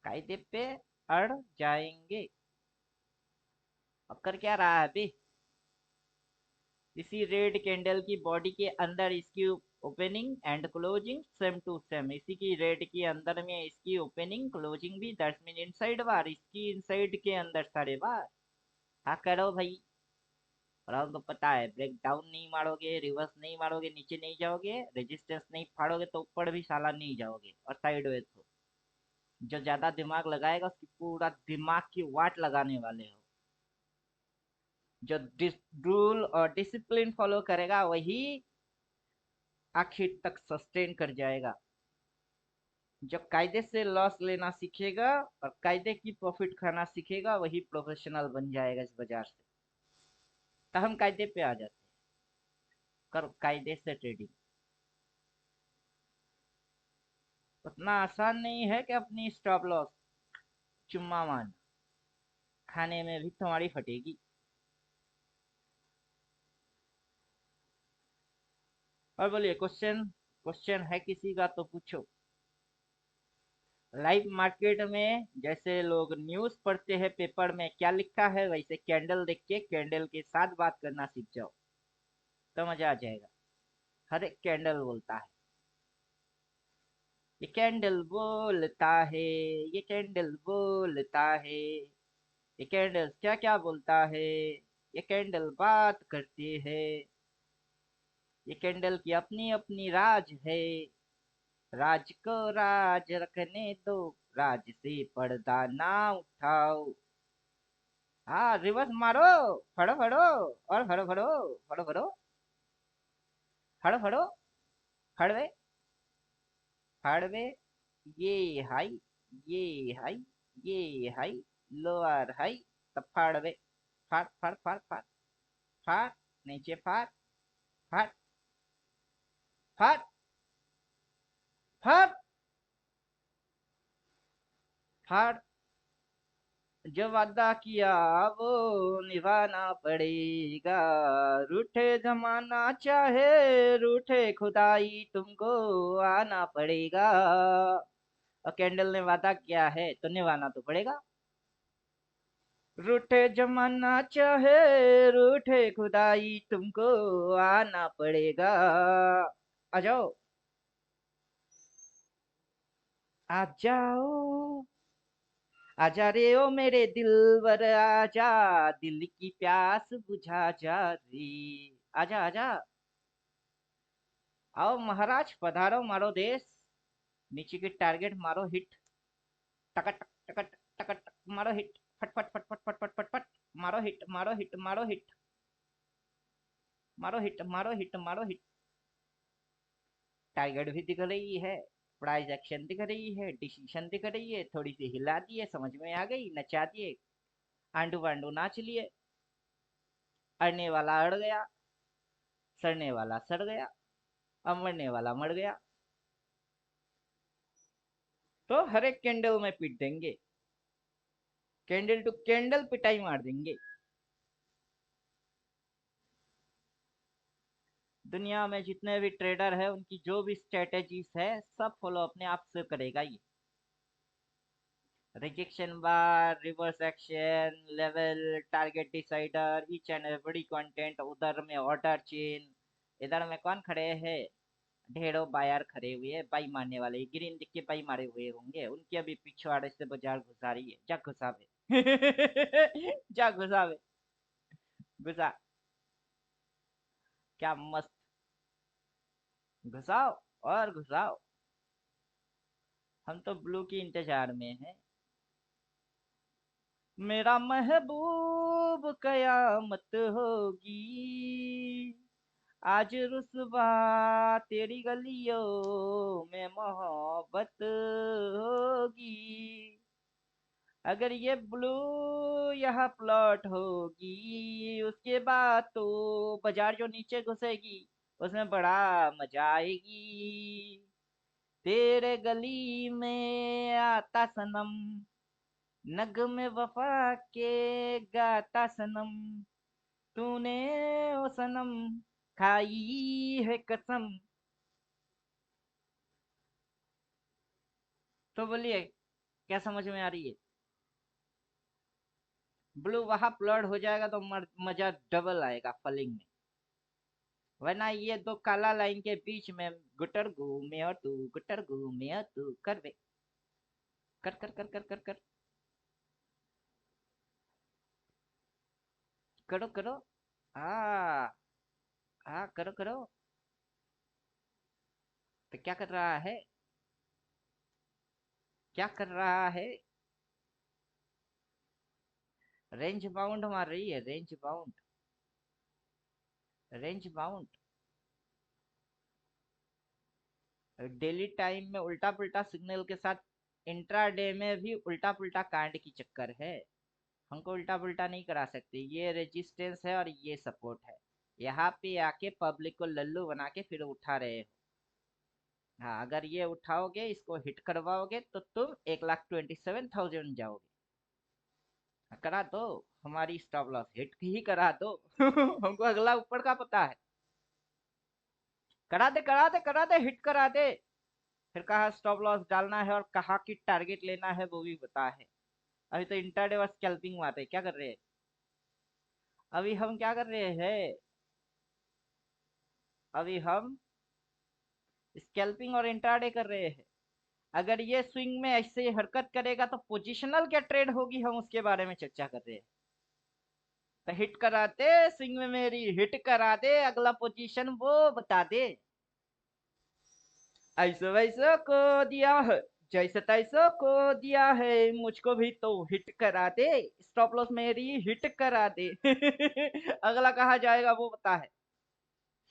कायदे पे अड़ जाएंगे। अब कर क्या रहा है अभी? इसी रेड कैंडल की बॉडी के अंदर इसकी opening and closing same to same, इसी की रेड के अंदर में इसकी ओपनिंग क्लोजिंग भी, दैट्स मीन इनसाइड बार, इसकी इनसाइड के अंदर सारे बार। हाँ करो भाई। और हमको पता है, ब्रेक डाउन नहीं मारोगे, रिवर्स नहीं मारोगे, नीचे नहीं जाओगे, रेजिस्टेंस नहीं फाड़ोगे तो ऊपर भी साला नहीं जाओगे, और साइडवेज हो। जो ज्यादा दिमाग लगाएगा उसकी पूरा दिमाग की वाट लगाने वाले हो। जो रूल और डिसिप्लिन फॉलो करेगा वही आखिर तक सस्टेन कर जाएगा। जो कायदे से लॉस लेना सीखेगा और कायदे की प्रॉफिट खाना सीखेगा वही प्रोफेशनल बन जाएगा इस बाजार से। तो हम कायदे पे आ जाते हैं, कर कायदे से ट्रेडिंग। उतना आसान नहीं है कि अपनी स्टॉप लॉस चुम्मा मान, खाने में भी तुम्हारी फटेगी। और बोलिए, क्वेश्चन, क्वेश्चन है किसी का तो पूछो। लाइव मार्केट में जैसे लोग न्यूज़ पढ़ते हैं पेपर में क्या लिखा है, वैसे कैंडल देख के कैंडल के साथ बात करना सीख जाओ। तो मजा आ जाएगा। हर एक कैंडल बोलता है, ये कैंडल बोलता है, ये कैंडल बोलता है, ये कैंडल क्या क्या बोलता है, ये कैंडल बात करती है, ये कैंडल की अपनी अपनी राज है, राज को राज रखने दो, राज से पर्दा ना उठाओ। हाँ, रिवर्स मारो, फड़ो फड़ो, और फड़ो फड़ो, फड़ो फड़ो, फड़ो फड़ो, फड़वे, फड़वे, ये हाई, ये हाई, ये हाई, लोअर हाई, तब फाड़वे, फाड़ फाड़ फाड़ फाड़, फाड़, नीचे फाड़, फाड़, फाड़, फाड़, फाड़, जो वादा किया वो निभाना पड़ेगा, रूठे जमाना चाहे रूठे खुदाई तुमको आना पड़ेगा। और कैंडल ने वादा किया है तो निभाना तो पड़ेगा। रूठे जमाना चाहे रूठे खुदाई तुमको आना पड़ेगा। आ जाओ, आ जाओ, आजा रे ओ मेरे दिलवर आजा, दिल की प्यास बुझा जा रे। आजा आजा, आओ महाराज पधारो मारो देश, नीचे की टारगेट मारो हिट, टकट टकट टकट मारो हिट, फट फट फट फट फट फट फट फट, मारो हिट मारो हिट मारो हिट, मारो हिट मारो हिट मारो हिट। टारगेट भी दिख रही है, प्राइज एक्शन दिख रही है, डिसीजन दिख रही है, थोड़ी सी हिला दिए, समझ में आ गई, नचा दिए, आंडू वांडू नाच लिए, अड़ने वाला अड़ गया, सड़ने वाला सड़ गया, अब मरने वाला मर गया। तो हर एक कैंडल में पीट देंगे, कैंडल टू कैंडल पिटाई मार देंगे। दुनिया में जितने भी ट्रेडर है उनकी जो भी स्ट्रेटेजीज है सब फॉलो अपने आप से करेगा ये। Rejection bar, reverse action, level, target decider, each and every content, उधर में ऑर्डर चेन, इधर में कौन खड़े हैं, ढेरों बायर खड़े हुए, बाई मारने वाले, ग्रीन दिख के बाई मारे हुए होंगे, उनकी अभी पिछवाड़े से बाजार घुसा रही है, जा घुसावे। जा घुसावे, घुसा, क्या मस्त, घुसाओ और घुसाओ। हम तो ब्लू की इंतजार में हैं। मेरा महबूब कयामत होगी, आज रुसवा तेरी गलियों में मोहब्बत होगी। अगर ये ब्लू यहाँ प्लॉट होगी उसके बाद तो बाजार जो नीचे घुसेगी उसमें बड़ा मजा आएगी। तेरे गली में आता सनम, नगमे वफा के गाता सनम, तूने ओ सनम खाई है कसम। तो बोलिए, क्या समझ में आ रही है? ब्लू वहां फ्लड हो जाएगा तो मजा डबल आएगा फलिंग में, वरना ये दो काला लाइन के बीच में गुटर घूमे और तू, गुटर घूमे और तू, कर बे, कर कर कर कर कर कर, करो करो, आ हाँ करो करो। तो क्या कर रहा है, क्या कर रहा है? रेंज बाउंड मार रही है, range bound, range bound. Daily time में उल्टा पुल्टा सिग्नल के साथ इंट्रा डे में भी उल्टा पुल्टा कांड की चक्कर है। हमको उल्टा पुल्टा नहीं करा सकते, ये रेजिस्टेंस है और ये सपोर्ट है। यहाँ पे आके पब्लिक को लल्लू बना के फिर उठा रहे हो। हाँ, अगर ये उठाओगे, इसको हिट करवाओगे तो तुम 1,27,000 जाओगे। हाँ, करा दो, हमारी स्टॉप लॉस हिट ही करा दो। हमको अगला ऊपर का पता है। करा दे करा दे करा दे, हिट करा दे। फिर कहाँ स्टॉप लॉस डालना है और कहाँ की टारगेट लेना है वो भी पता है। अभी तो इंटरडे और स्कैल्पिंग मारते हैं, क्या कर रहे हैं? अभी हम क्या कर रहे हैं? अभी हम स्कैल्पिंग और इंट्राडे कर रहे हैं। अगर ये स्विंग में ऐसे हरकत करेगा तो पोजिशनल क्या ट्रेड होगी, हम उसके बारे में चर्चा कर रहे हैं। तो हिट करा दे, स्विंग में मेरी हिट करा दे, अगला पोजीशन वो बता दे। ऐसो वैसो को दिया है, जैसे तैसो को दिया है, मुझको भी तो हिट करा दे, स्टॉप लॉस मेरी हिट करा दे। अगला कहा जाएगा वो बता है।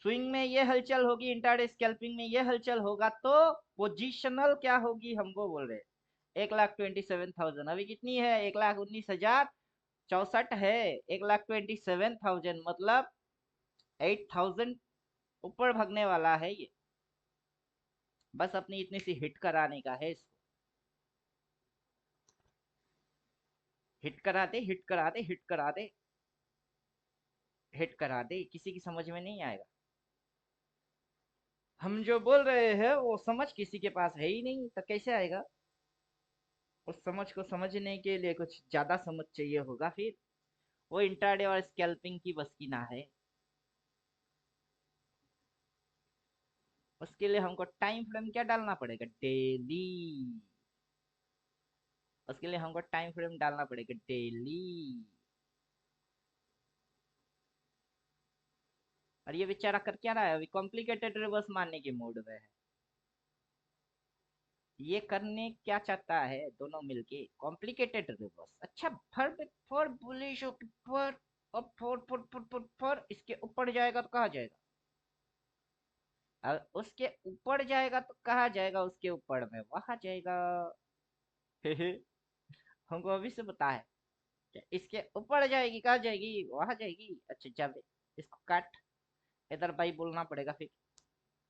स्विंग में ये हलचल होगी, इंट्राडे स्कैल्पिंग में ये हलचल होगा, तो पोजिशनल क्या होगी हम वो बोल रहे हैं। 1,27,000 अभी कितनी है, 1,19,064 है। 1,27,000 मतलब 8,000 ऊपर भागने वाला है ये। बस अपनी इतनी सी हिट कराने का है इसको। हिट करा दे, हिट करा दे, हिट करा दे, हिट करा दे, किसी की समझ में नहीं आएगा। हम जो बोल रहे हैं वो समझ किसी के पास है ही नहीं, तो कैसे आएगा। उस समझ को समझने के लिए कुछ ज्यादा समझ चाहिए होगा फिर। वो इंट्राडे और स्कैल्पिंग की बस की ना है। उसके लिए हमको टाइम फ्रेम क्या डालना पड़ेगा, डेली। उसके लिए हमको टाइम फ्रेम डालना पड़ेगा डेली। और ये बेचारा कर क्या रहा है, अभी कॉम्प्लिकेटेड रिवर्स मारने के मूड में है। ये करने क्या चाहता है, दोनों मिलके कॉम्प्लिकेटेड रिवर्स। अच्छा, फॉर बुलिश फॉर, और फॉर इसके ऊपर जाएगा तो कहा जाएगा, और उसके ऊपर जाएगा तो कहा जाएगा, उसके ऊपर में वहां जाएगा। हमको अभी से पता है कि इसके ऊपर जाएगी, कहा जाएगी, वहां जाएगी। अच्छा जब इसको काट, इधर भाई बोलना पड़ेगा फिर।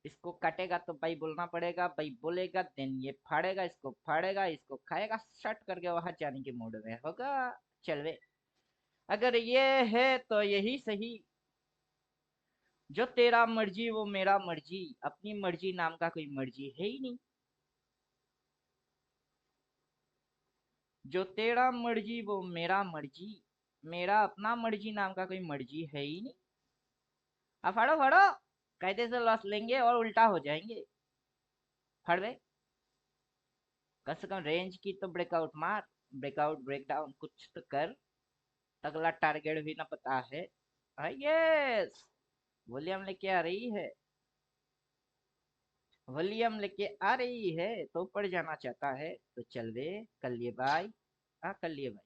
इसको काटेगा तो भाई बोलना पड़ेगा, भाई बोलेगा देन ये फाड़ेगा, इसको फाड़ेगा, इसको खाएगा, शट करके वहां जाने के मूड में होगा। चल वे, अगर ये है तो यही सही। जो तेरा मर्जी वो मेरा मर्जी, अपनी मर्जी नाम का कोई मर्जी है ही नहीं। जो तेरा मर्जी वो मेरा मर्जी, मेरा अपना मर्जी नाम का कोई मर्जी है ही नहीं। अब फाड़ो फाड़ो, कायदे से लॉस लेंगे और उल्टा हो जाएंगे। फड़ बे, कम से कम रेंज की तो ब्रेकआउट मार, ब्रेकआउट ब्रेकडाउन कुछ तो कर। अगला टारगेट भी ना पता है। यस, वॉल्यूम लेके आ रही है, वॉल्यूम लेके आ रही है, तो ऊपर जाना चाहता है तो चल वे, कर लिए भाई। हाँ कर लिए भाई,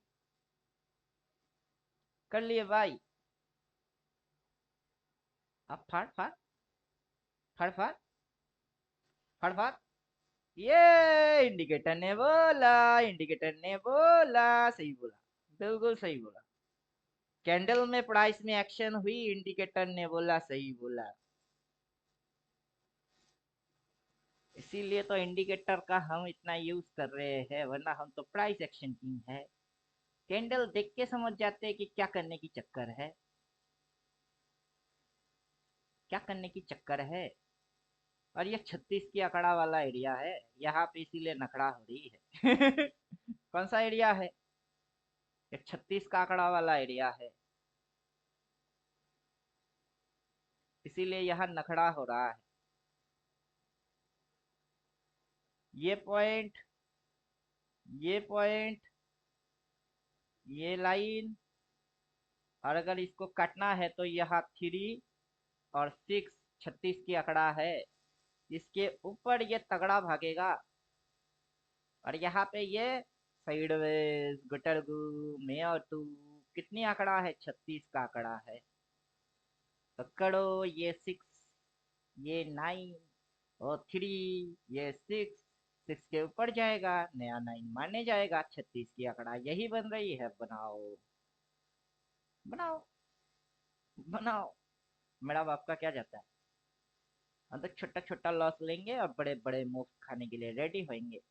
कर लिए भाई। अब फाड़ फाड़, फाड़ फाड़, फाड़ फाड़। ये इंडिकेटर ने बोला, इंडिकेटर ने बोला, सही बोला, बिल्कुल सही बोला। कैंडल में प्राइस में एक्शन हुई, इंडिकेटर ने बोला, सही बोला। इसीलिए तो इंडिकेटर का हम इतना यूज कर रहे हैं, वरना हम तो प्राइस एक्शन किंग है। कैंडल देख के समझ जाते हैं कि क्या करने की चक्कर है, क्या करने की चक्कर है। और ये 36 की अकड़ा वाला एरिया है, यहाँ पे इसीलिए नखड़ा हो रही है। कौन सा एरिया है, ये 36 का आंकड़ा वाला एरिया है, इसीलिए यहाँ नखड़ा हो रहा है। ये पॉइंट, ये पॉइंट, ये लाइन, और अगर इसको काटना है तो यहाँ 3 और 6, 36 की आंकड़ा है, इसके ऊपर ये तगड़ा भागेगा। और यहाँ पे ये साइडवेज गुटरगु मेयरटू, कितनी आंकड़ा है, 36 का आंकड़ा है। पकड़ो, ये 6, ये 9 और 3, ये 6 के ऊपर जाएगा, नया 9 माने जाएगा, 36 की आंकड़ा यही बन रही है। बनाओ बनाओ बनाओ, मेरा बाप का क्या जाता है। हम तो छोटा छोटा लॉस लेंगे और बड़े बड़े मुफ्त खाने के लिए रेडी होंगे।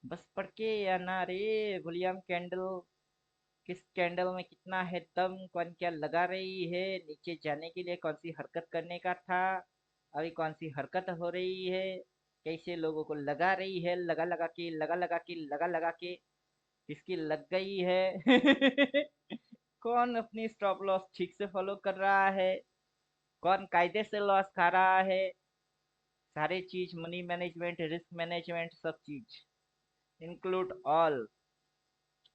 बस पढ़ के या ना रे, विलियम कैंडल, किस कैंडल में कितना है दम, कौन क्या लगा रही है, नीचे जाने के लिए कौन सी हरकत करने का था, अभी कौन सी हरकत हो रही है। कैसे लोगों को लगा रही है, लगा लगा के, लगा लगा के, लगा लगा के, किसकी लग गई है। कौन अपनी स्टॉप लॉस ठीक से फॉलो कर रहा है, कौन कायदे से लॉस खा रहा है। सारे चीज, मनी मैनेजमेंट, रिस्क मैनेजमेंट, सब चीज इंक्लूड ऑल।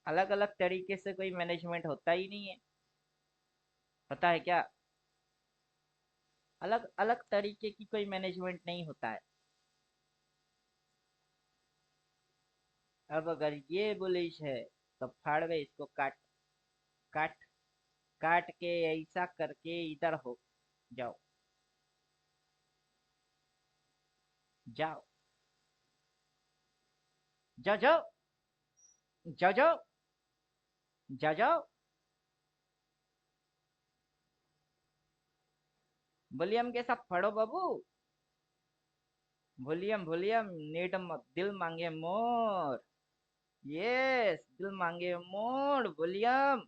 अलग अलग तरीके से कोई मैनेजमेंट होता ही नहीं है। पता है क्या? अलग अलग तरीके की कोई मैनेजमेंट नहीं होता है। अब अगर ये बुलिश है तो फाड़वे इसको, काट काट काट के ऐसा करके इधर हो जाओ, जाओ, जाओ, जाओ, जाओ, जाओ, जाओ, जाओ। वॉल्यूम के साथ पढ़ो बाबू। वॉल्यूम वॉल्यूम, नीड दिल मांगे मोर। यस, दिल मांगे मोर, वॉल्यूम।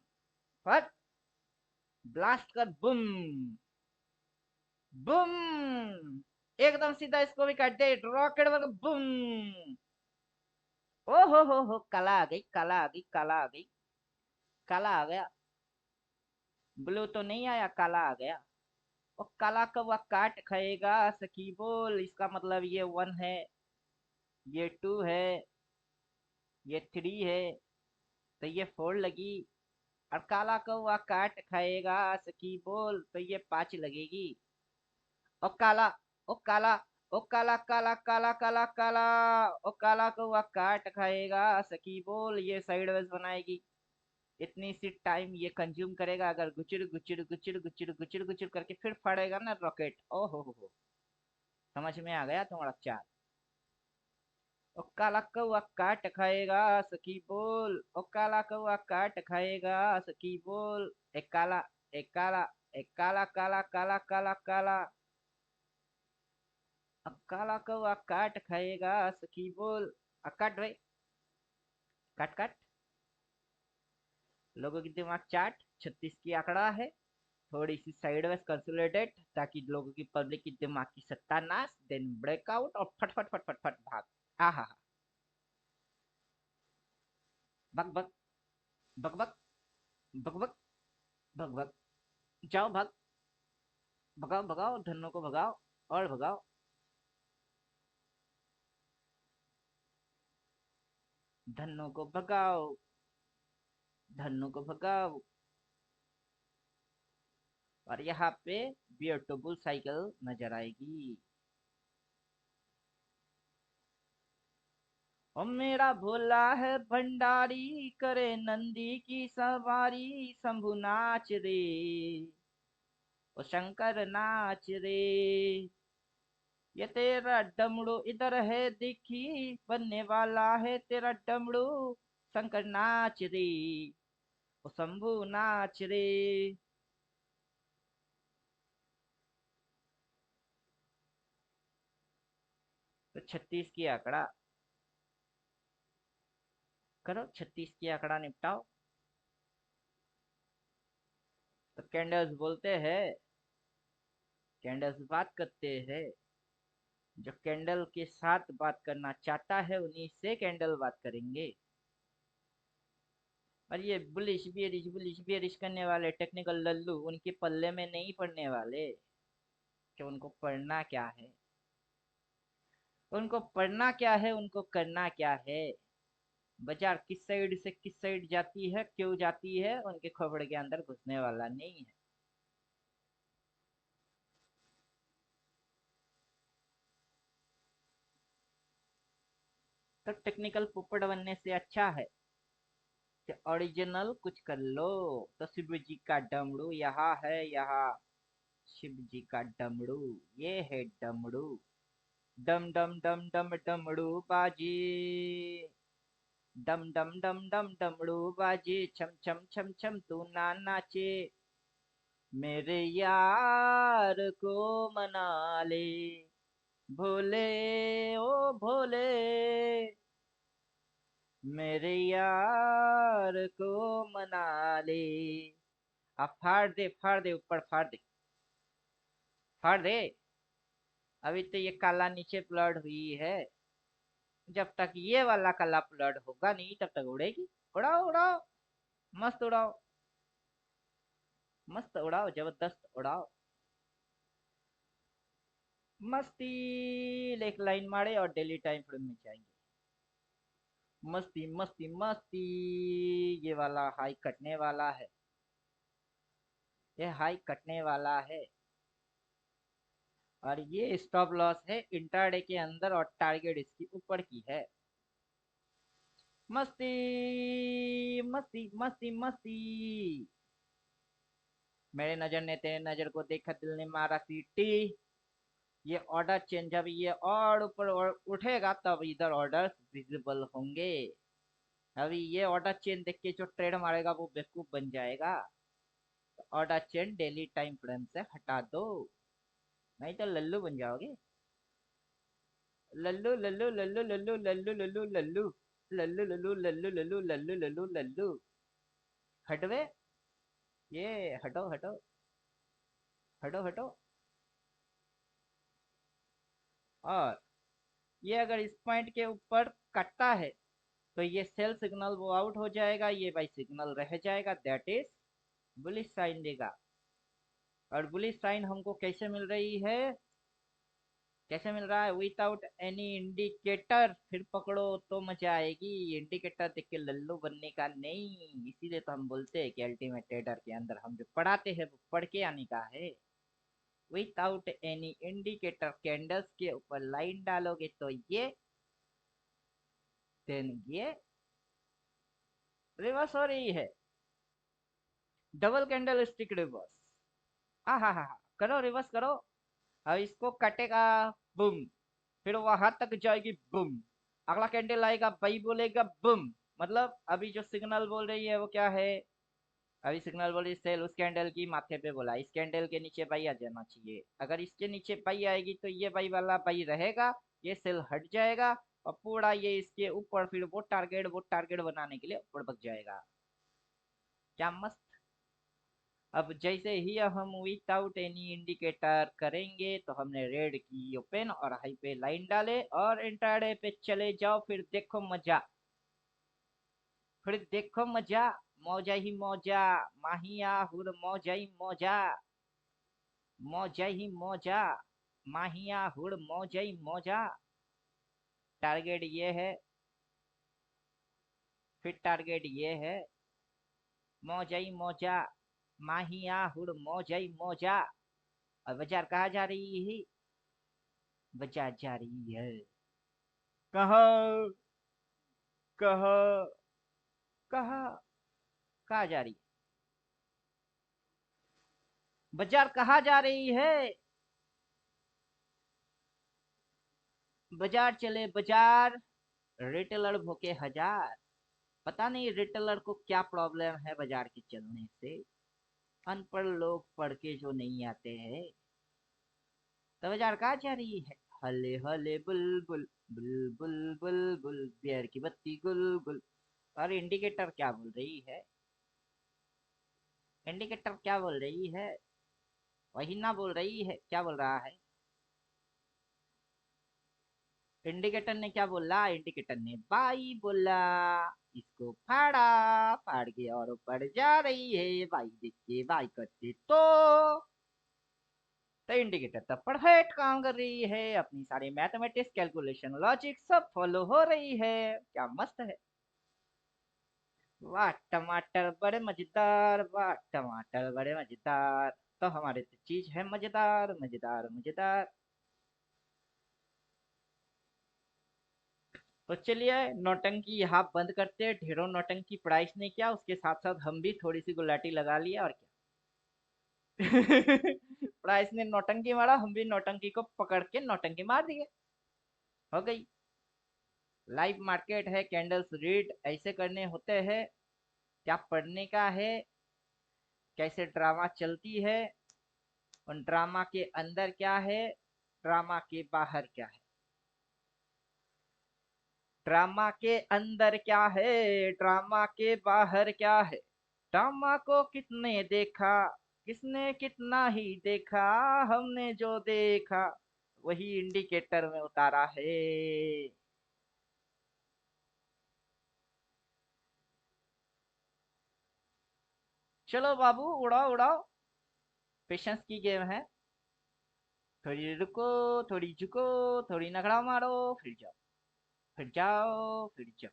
फट, ब्लास्ट कर, बुम, बुम। एकदम सीधा इसको भी काट दे, रॉकेट वर्ग, बुम। ओ हो, कला आ गई, कला आ गई, कला आ गई, काला आ गया। ब्लू तो नहीं आया, काला आ गया। और काला का वह काट खाएगा सकी बोल, इसका मतलब ये वन है, ये टू है, ये थ्री है, तो ये फोर लगी। और काला का वह काट खाएगा सकी बोल, तो ये पांच लगेगी। ओ काला, ओ काला, ओ काला, काला, काला, काला, काला। ओ काला को वह काट खाएगा सकी बोल, ये साइडवेज बनाएगी। इतनी सी टाइम ये कंज्यूम करेगा, अगर गुचर गुचर गुचर गुचर गुचर गुचर करके फिर फाड़ेगा ना रॉकेट। ओ हो, समझ में आ गया तुम्हारा चाल? ओ काला कौआ काट खाएगा सखी बोल, ओ काला कौआ काट खाएगा सखी बोल। एक काला, एक काला, एक काला, काला, काला, काला, काला। अब काला कौआ काट खाएगा सखी बोल। काट भाई, काट काट। लोगों की दिमाग चाट, 36 की आंकड़ा है। थोड़ी सी साइडवेज कंसोलिडेट, ताकि लोगों की, पब्लिक की दिमाग की सत्यानाश, देन ब्रेकआउट और फट फट फट फट फट भाग। आहा, बक बक, बक बक, बक बक, बक बक। जाओ भाग, भगाओ भगाओ, धन्नो को भगाओ, और भगाओ, धन्नो को भगाओ, धन्नो को भगाओ। और यहाँ पे ब्यूटीफुल साइकिल नजर आएगी। ओ मेरा भोला है भंडारी, करे नंदी की सवारी, शंभु नाच रे, ओ शंकर नाच रे। ये तेरा डमरू इधर है दिखी, बनने वाला है तेरा डमरू, शंकर नाच रे, ओ शंभु नाच रे। तो 36 की आंकड़ा करो, 36 की आंकड़ा निपटाओ। तो कैंडल्स बोलते हैं, कैंडल्स बात करते हैं। जो कैंडल के साथ बात करना चाहता है उन्हीं से कैंडल बात करेंगे। और ये बुलिश बियरिश करने वाले टेक्निकल लल्लू उनके पल्ले में नहीं पड़ने वाले। कि उनको पढ़ना क्या है, उनको पढ़ना क्या है, उनको करना क्या है। बाजार किस साइड से किस साइड जाती है, क्यों जाती है, उनके खोपड़े के अंदर घुसने वाला नहीं है। तो टेक्निकल पोपट बनने से अच्छा है कि ओरिजिनल कुछ कर लो। तो शिव जी का डमरू यहाँ है, यहाँ शिव जी का डमरू, ये है डमरू। डम डम डम डम डमरू बाजे, डम डम डम डम डमरू बाजे, छम छम छम छम तू ना नाचे, मेरे यार को मना ले, भोले, ओ भोले, मेरे यार को मना ले। अब फाड़ दे, फाड़ दे, ऊपर फाड़ दे, फाड़ दे। अभी तो ये काला नीचे प्लॉट हुई है, जब तक ये वाला काला प्लॉट होगा नहीं तब तक उड़ेगी। उड़ाओ उड़ाओ, मस्त उड़ाओ, मस्त उड़ाओ, जबरदस्त उड़ाओ, मस्ती। एक लाइन मारे और डेली टाइम फ्रेम में जाएंगे। मस्ती मस्ती मस्ती। ये वाला हाई कटने वाला है, ये हाई कटने वाला है। और ये स्टॉप लॉस है इंट्राडे के अंदर और टारगेट इसकी ऊपर की है। मस्ती मस्ती मस्ती मस्ती। मेरे नजर ने तेरे नजर को देखा, दिल ने मारा सीटी। ये ऑर्डर चेंज, जब ये और ऊपर उठेगा तब इधर ऑर्डर्स विजिबल होंगे। अभी ये ऑर्डर चेन देख के जो ट्रेड मारेगा वो बेवकूफ बन जाएगा। तो order chain daily time frame से हटा दो, नहीं तो लल्लू बन जाओगे। लल्लू लल्लू लल्लू लल्लू लल्लू लल्लू लल्लू लल्लू लल्लू लल्लू लल्लू लल्लू लल्लू लल्लू। हटवे, ये हटो हटो, हटो हटो। और ये अगर इस पॉइंट के ऊपर कटता है तो ये सेल सिग्नल वो आउट हो जाएगा, ये बाई सिग्नल रह जाएगा, दैट इज बुलिश साइन देगा। और बुलिश साइन हमको कैसे मिल रही है, कैसे मिल रहा है, विदाउट एनी इंडिकेटर। फिर पकड़ो तो मजा आएगी, इंडिकेटर देख के लल्लू बनने का नहीं। इसीलिए तो हम बोलते हैं कि अल्टीमेट ट्रेडर के अंदर हम जो पढ़ाते हैं वो पढ़ के आने का है। विदाउट एनी इंडिकेटर कैंडल्स के ऊपर लाइन डालोगे तो ये, देन ये रिवर्स हो रही है, डबल कैंडल स्टिक रिवर्स। हा, करो रिवर्स करो। अब इसको कटेगा, बुम, फिर वहां तक जाएगी, बुम। अगला कैंडल आएगा, भाई बोलेगा बुम। मतलब अभी जो सिग्नल बोल रही है वो क्या है, अभी सिग्नल बोल रही सेल उस कैंडल की माथे पे बोला, इस कैंडल के नीचे बाई आ जाना चाहिए। अगर इसके नीचे बाई आएगी तो ये बाई वाला बाई रहेगा, ये सेल हट जाएगा और पूरा ये इसके ऊपर फिर वो टारगेट बनाने के लिए ऊपर भग जाएगा। क्या मस्त। अब जैसे ही हम विदाउट एनी इंडिकेटर करेंगे तो हमने रेड की ओपन और हाई पे लाइन डाले और इंट्राडे पे चले जाओ, फिर देखो मजा, फिर देखो मजा। मौजा ही मौजा, माहिया हुर मौजा ही मौजा, मौजा ही मौजा, माहिया हुर मौजा ही मौजा। टारगेट ये है, फिर टारगेट ये है, मौजा ही मौजा, माहिया हुर मौजा ही मौजा। और बाजार कहाँ जा रही है, बाजार जा रही है कहाँ, कहाँ, कहाँ, कहाँ जा रही है, बाजार कहाँ जा रही है। बाजार चले बाजार, रिटेलर भूखे हजार। पता नहीं रिटेलर को क्या प्रॉब्लम है बाजार के चलने से, अनपढ़ लोग पढ़ के जो नहीं आते हैं। तो बाजार कहाँ जा रही है, हले हले बुलबुल, बुलबुल बुलबुल, बियर की बत्ती गुल गुल। और इंडिकेटर क्या बोल रही है, इंडिकेटर क्या बोल रही है, वही ना बोल रही है, क्या बोल रहा है इंडिकेटर ने, क्या बोला इंडिकेटर ने, बाई बोला, इसको फाड़ा, फाड़ के और ऊपर जा रही है, बाई देख के बाई करते तो इंडिकेटर तब परफेक्ट काम कर रही है, अपनी सारी मैथमेटिक्स कैलकुलेशन लॉजिक सब फॉलो हो रही है। क्या मस्त है, वाह टमाटर बड़े मजेदार, वाह टमाटर बड़े मजेदार। तो हमारे तो चीज है मजेदार मजेदार मजेदार। तो चलिए नौटंकी यहाँ बंद करते हैं, ढेरों नौटंकी प्राइस ने किया, उसके साथ साथ हम भी थोड़ी सी गुलाटी लगा लिया और क्या। प्राइस ने नौटंकी मारा, हम भी नौटंकी को पकड़ के नौटंकी मार दिए, हो गई। लाइव मार्केट है, कैंडल्स रीड ऐसे करने होते हैं, क्या पढ़ने का है, कैसे ड्रामा चलती है, उन ड्रामा के अंदर क्या है, ड्रामा के बाहर क्या है, ड्रामा के अंदर क्या है, ड्रामा के बाहर क्या है। ड्रामा को कितने देखा, किसने कितना ही देखा, हमने जो देखा वही इंडिकेटर में उतारा है। चलो बाबू, उड़ाओ उड़ाओ, पेशेंस की गेम है। थोड़ी रुको, थोड़ी झुको, थोड़ी नखड़ा मारो, फिर जाओ, फिर जाओ, फिर जाओ,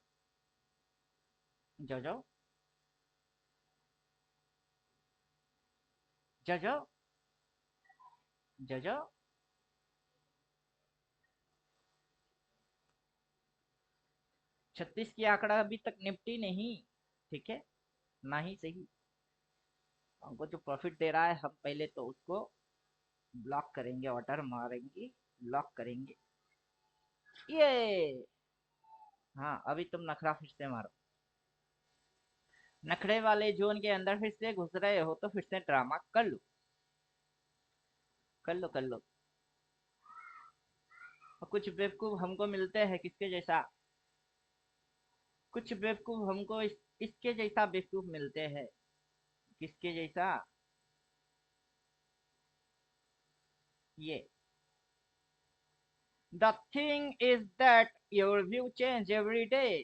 जाओ जाओ, जाओ जाओ, जाओ जाओ। 36 की आंकड़ा अभी तक निपटी नहीं। ठीक है, ना ही सही। हमको जो प्रॉफिट दे रहा है, हम पहले तो उसको ब्लॉक करेंगे, ऑर्डर मारेंगे, लॉक करेंगे। ये हाँ, अभी तुम नखरा फिर से मारो। नखरे वाले जोन के अंदर फिर से घुस रहे हो तो फिर से ड्रामा कर लो, कर लो, कर लो। और कुछ बेवकूफ हमको मिलते हैं किसके जैसा, कुछ बेवकूफ हमको इसके जैसा बेवकूफ मिलते हैं। किसके जैसा? ये। The thing is that your view change every day।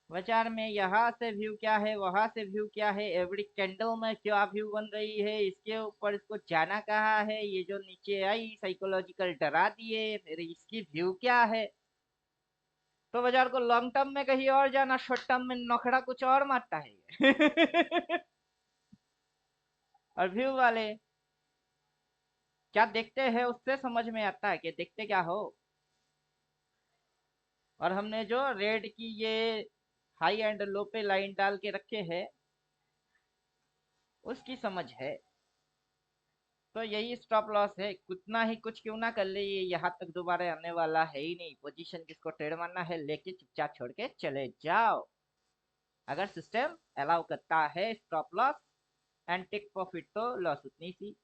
बाजार में यहाँ से व्यू क्या है, वहां से व्यू क्या है, एवरी कैंडल में क्या व्यू बन रही है, इसके ऊपर इसको जाना कहाँ है, ये जो नीचे आई साइकोलॉजिकल डरा दिए, फिर इसकी व्यू क्या है। तो बाजार को लॉन्ग टर्म में कहीं और जाना, शॉर्ट टर्म में नखड़ा कुछ और मारता है ये। और व्यू वाले क्या देखते हैं उससे समझ में आता है कि देखते क्या हो। और हमने जो रेड की ये हाई एंड लो पे लाइन डाल के रखे हैं, उसकी समझ है। तो यही स्टॉप लॉस है, कितना ही कुछ क्यों ना कर ले, ये यहाँ तक दोबारा आने वाला है ही नहीं। पोजीशन किसको ट्रेड मारना है, लेके चुपचाप छोड़ के चले जाओ। अगर सिस्टम अलाउ करता है stop loss and take profit, तो लॉस उतनी सी।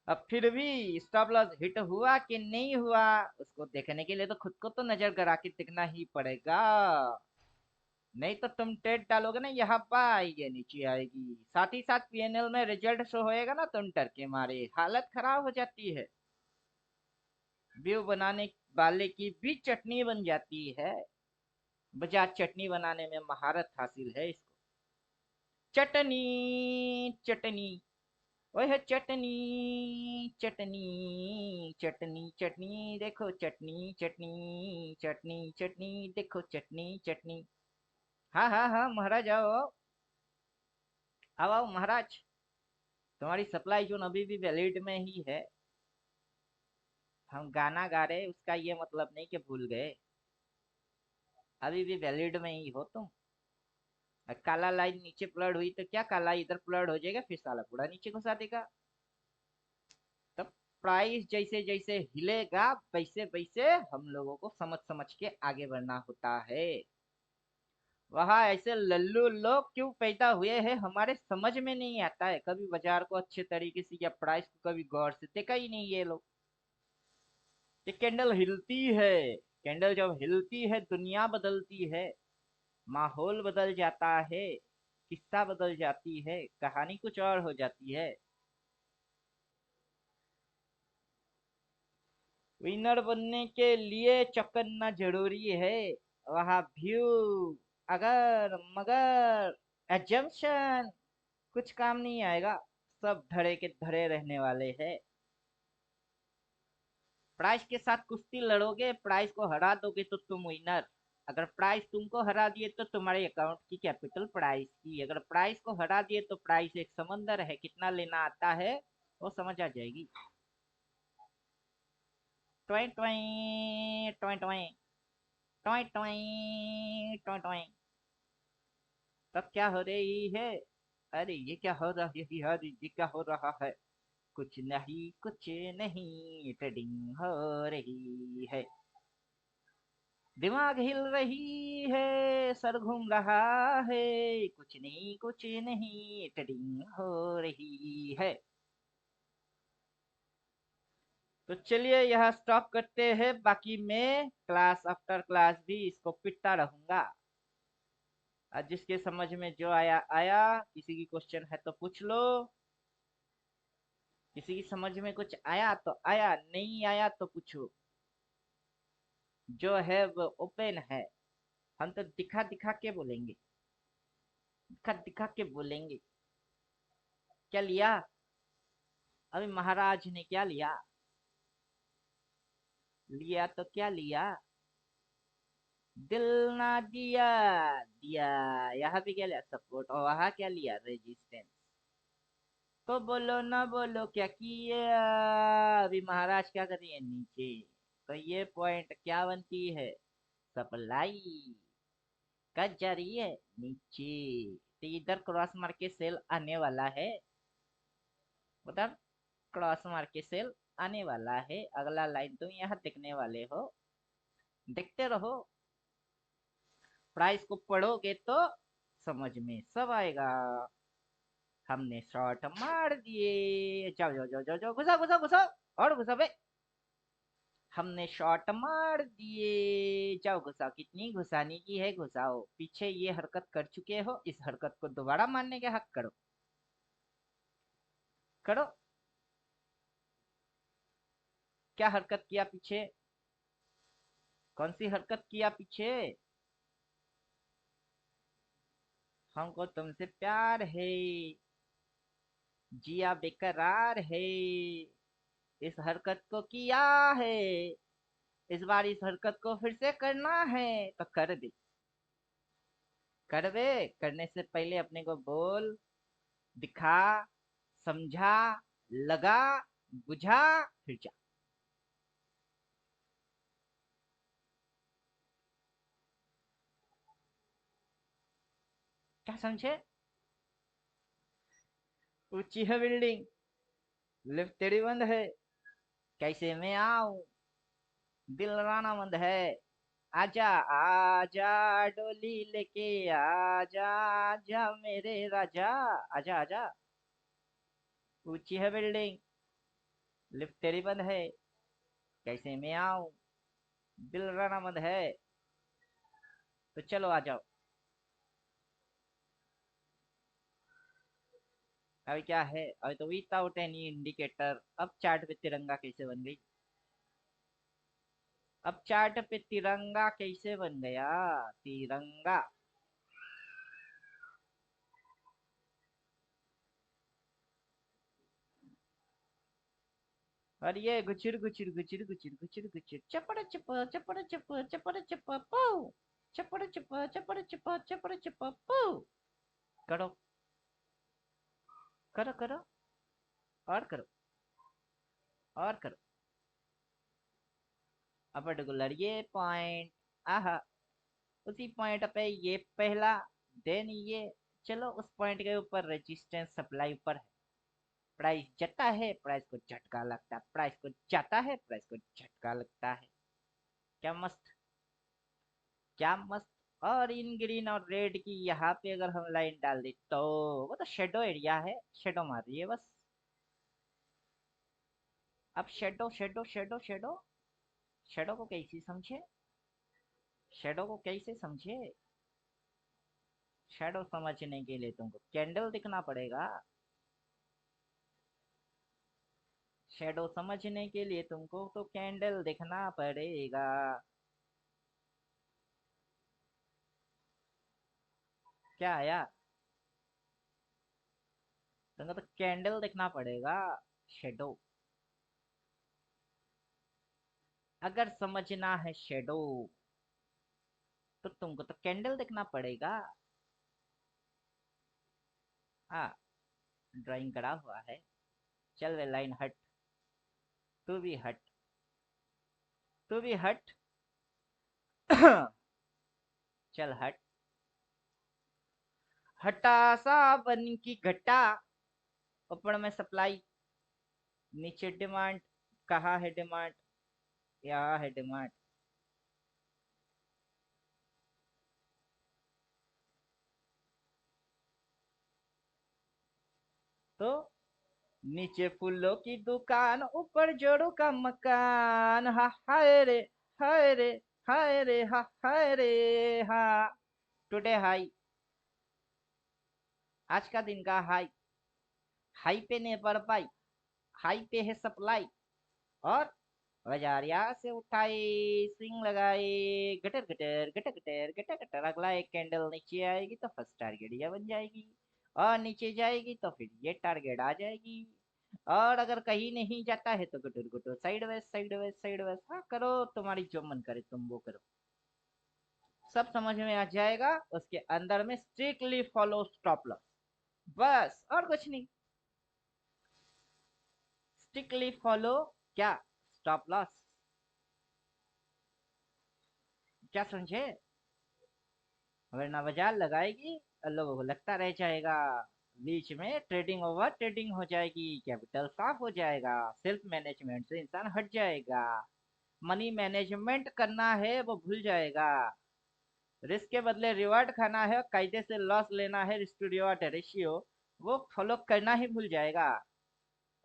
अब फिर भी स्टॉप लॉस हिट हुआ कि नहीं हुआ, उसको देखने के लिए तो खुद को तो नजर गड़ा के देखना ही पड़ेगा। नहीं तो तुम ट्रेड डालोगे ना, यहाँ बाई ये नीचे आएगी, साथ ही साथ पीएनएल में रिजल्ट शो होएगा ना, तुम डर के मारे हालत खराब हो जाती है। व्यू बनाने वाले की भी चटनी बन जाती है। बजाज चटनी बनाने में महारत हासिल है इसको। चटनी, चटनी, ओए है चटनी, चटनी, चटनी, चटनी, देखो चटनी, चटनी, चटनी, चटनी, देखो चटनी, चटनी। हाँ हाँ हाँ महाराज, आओ आओ, आओ आओ महाराज। तुम्हारी सप्लाई जोन अभी भी वैलिड में ही है। हम गाना गा रहे, उसका ये मतलब नहीं कि भूल गए। अभी भी वैलिड में ही हो तुम। काला लाइन नीचे प्लड हुई तो क्या काला इधर प्लड हो जाएगा, फिर साला पूरा नीचे घुसा देगा। तब प्राइस जैसे जैसे हिलेगा, वैसे वैसे हम लोगों को समझ समझ के आगे बढ़ना होता है। वहां ऐसे लल्लू लोग क्यों पैदा हुए हैं हमारे समझ में नहीं आता है। कभी बाजार को अच्छे तरीके से या प्राइस को कभी गौर से देखा ही नहीं ये लोग। ये कैंडल हिलती है, कैंडल जब हिलती है दुनिया बदलती है, माहौल बदल जाता है, किस्सा बदल जाती है, कहानी कुछ और हो जाती है। विनर बनने के लिए चौकन्ना जरूरी है। वहां व्यू, अगर मगर एजम्पशन कुछ काम नहीं आएगा। सब धड़े के धड़े रहने वाले हैं। प्राइस के साथ कुश्ती लड़ोगे, प्राइस को हरा दोगे तो तुम विनर। अगर प्राइस तुमको हरा दिए तो तुम्हारे अकाउंट की कैपिटल प्राइस की, अगर प्राइस को हरा दिए तो प्राइस एक समंदर है, कितना लेना आता है वो समझ आ जाएगी। Toy toy, toy toy, toy toy, toy toy. तब क्या हो रही है? अरे ये क्या हो रहा है, अरे ये क्या हो रहा है? कुछ नहीं, कुछ नहीं, ट्रेडिंग हो रही है। दिमाग हिल रही है, सर घूम रहा है, कुछ नहीं, कुछ नहीं, ट्रेडिंग हो रही है। तो चलिए यहाँ स्टॉप करते हैं, बाकी मैं क्लास आफ्टर क्लास भी इसको पिटता रहूंगा। आज जिसके समझ में जो आया आया, किसी की क्वेश्चन है तो पूछ लो। किसी की समझ में कुछ आया तो आया, नहीं आया तो पूछो। जो है वो ओपन है। हम तो दिखा दिखा के बोलेंगे, दिखा दिखा के बोलेंगे। क्या लिया? अभी महाराज ने क्या लिया? लिया तो क्या लिया? दिल ना दिया, दिया। यहाँ भी क्या लिया? सपोर्ट। और वहां क्या लिया? रेजिस्टेंस। तो बोलो ना बोलो क्या किया? अभी महाराज क्या कर रही है? नीचे। तो ये पॉइंट क्या बनती है? सप्लाई। कट जा रही है नीचे। तो इधर क्रॉस मार के सेल आने वाला है, उधर क्रॉस मार के सेल आने वाला है। अगला लाइन तुम यहाँ देखने वाले हो, देखते रहो। प्राइस को पढ़ोगे तो समझ में सब आएगा। हमने शॉट मार दिए। जाओ जाओ जाओ जाओ जाओ, घुसा घुसा घुसा। और घुसा बे। हमने शॉट मार दिए। जाओ घुसाओ, कितनी घुसाने की है घुसाओ। पीछे ये हरकत कर चुके हो, इस हरकत को दोबारा मारने के हक करो। करो। क्या हरकत किया पीछे? कौन सी हरकत किया पीछे? हमको तुमसे प्यार है, जिया बेकरार है, इस हरकत को किया है, इस बार इस हरकत को फिर से करना है तो कर दे। कर दे। करने से पहले अपने को बोल, दिखा, समझा, लगा, बुझा, फिर जा। क्या समझे? ऊंची है बिल्डिंग, लिफ्ट तेरी बंद है, कैसे मैं आऊं? दिल राना मंद है। आजा आजा, डोली लेके आजा, आजा मेरे राजा। आजा आजा। ऊंची है बिल्डिंग, लिफ्ट तेरी बंद है, कैसे मैं आऊं? दिल राना मंद है। तो चलो आ जाओ। अभी क्या है? अभी तो विदाउट एनी इंडिकेटर। अब चार्ट पे तिरंगा कैसे बन गई? अब चार्ट पे तिरंगा कैसे बन गया? तिरंगा। और ये गुचिर गुचिर गुचिर गुचिर गुचिर गुचिर, चपड़ चप चपड़ चप चपड़ चप पू, चपड़ चप चपड़ चप चपड़ चप पू। करो करो करो। और करो। और करो। अब पर्टिकुलर ये पॉइंट। आहा। उसी पॉइंट पे ये पहला, देन ये। चलो उस पॉइंट के ऊपर रेजिस्टेंस सप्लाई ऊपर है। प्राइस जाता है, प्राइस को झटका लगता है, प्राइस को जाता है, प्राइस को झटका लगता है। क्या मस्त, क्या मस्त। और इन ग्रीन और रेड की यहाँ पे अगर हम लाइन डाल दे तो वो तो शेडो एरिया है, शेडो मार रही है बस। अब shadow shadow shadow shadow, shadow को कैसे समझे? शेडो को कैसे समझे? शेडो समझने के लिए तुमको कैंडल दिखना पड़ेगा। शेडो समझने के लिए तुमको तो कैंडल दिखना पड़ेगा। क्या आया? तुमको तो कैंडल दिखना पड़ेगा। शेडो। अगर समझना है शेडो तो तुमको तो कैंडल दिखना पड़ेगा। हाँ। ड्राइंग करा हुआ है। चल वे लाइन हट। तू भी हट। तू भी हट। चल हट। हटा सा बन की घटा। ऊपर में सप्लाई, नीचे डिमांड। कहाँ है डिमांड? यहाँ है डिमांड। तो नीचे फूलों की दुकान, ऊपर जोड़ों का मकान। हा हाय रे, हाय रे, हाय रे, हा हाय रे। हा। Today high. आज का दिन का हाई। हाई पे नहीं बढ़ पाई, हाई पे है सप्लाई, और बाजार यहाँ से उठाए, स्विंग लगाए, gutter gutter gutter gutter gutter gutter, अगला एक कैंडल नीचे आएगी तो फर्स्ट टारगेट यह बन जाएगी, और नीचे जाएगी तो फिर ये टारगेट आ जाएगी, और अगर कहीं नहीं जाता है तो gutter gutter side west side west side west, हाँ करो तुम्हारी जो मन करे तुम वो करो, सब समझ में आ जाएगा। उसके अंदर में स्ट्रिक्टली फॉलो स्टॉप लॉस, बस और कुछ नहीं। स्ट्रिक्टली फॉलो क्या? Stop loss. क्या समझे? वरना बाजार लगाएगी और लोगों को लगता रह जाएगा, बीच में ट्रेडिंग ओवर ट्रेडिंग हो जाएगी, कैपिटल साफ हो जाएगा, सेल्फ मैनेजमेंट से इंसान हट जाएगा, मनी मैनेजमेंट करना है वो भूल जाएगा, रिस्क के बदले रिवार्ड खाना है, कायदे से लॉस लेना है, रिस्क टू रिवार्ड रेशियो वो फॉलो करना ही भूल जाएगा।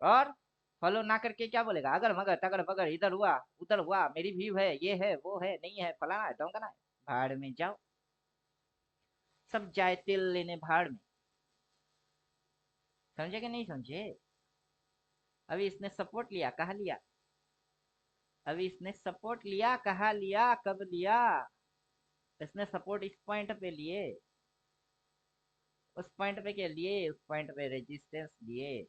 और फॉलो ना करके क्या बोलेगा, अगर मगर तगर बगर, इधर हुआ उधर हुआ, मेरी व्यू है, ये है वो है, नहीं है, फलाना है ढोंकना है, भाड़ में जाओ, सब जाए तिल लेने भाड़ में। समझे कि नहीं समझे? अभी इसने सपोर्ट लिया, कहा लिया? अभी इसने सपोर्ट लिया, कहा लिया, कब लिया? इसने सपोर्ट इस पॉइंट पे लिए, उस पॉइंट पे क्या लिए, उस पॉइंट पे रेजिस्टेंस लिए।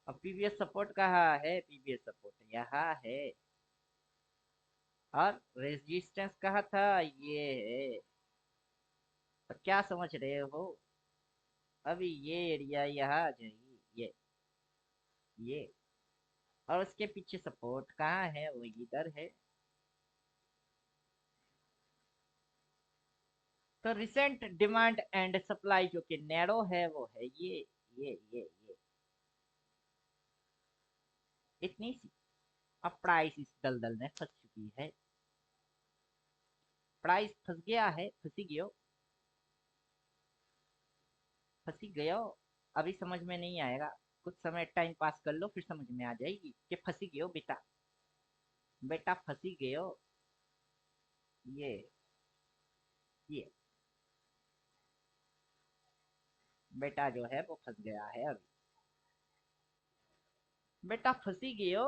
अब पीवीएस सपोर्ट कहाँ है? पीवीएस सपोर्ट यहाँ है, और रेजिस्टेंस कहाँ था? ये है। तो क्या समझ रहे हो? अभी ये एरिया यहाँ आ जाएगी, ये और उसके पीछे सपोर्ट कहाँ है? वो इधर है। तो रिसेंट डिमांड एंड सप्लाई जो कि नैरो है वो है ये इतनी सी। अब प्राइस इस दलदल में फंस चुकी है, प्राइस फंस गया है, फंसी गयो, फंसी गयो। अभी समझ में नहीं आएगा, कुछ समय टाइम पास कर लो फिर समझ में आ जाएगी कि फंसी गयो बेटा, बेटा फंसी गयो। ये ये बेटा जो है वो फंस गया है अभी, बेटा फंसी गयो।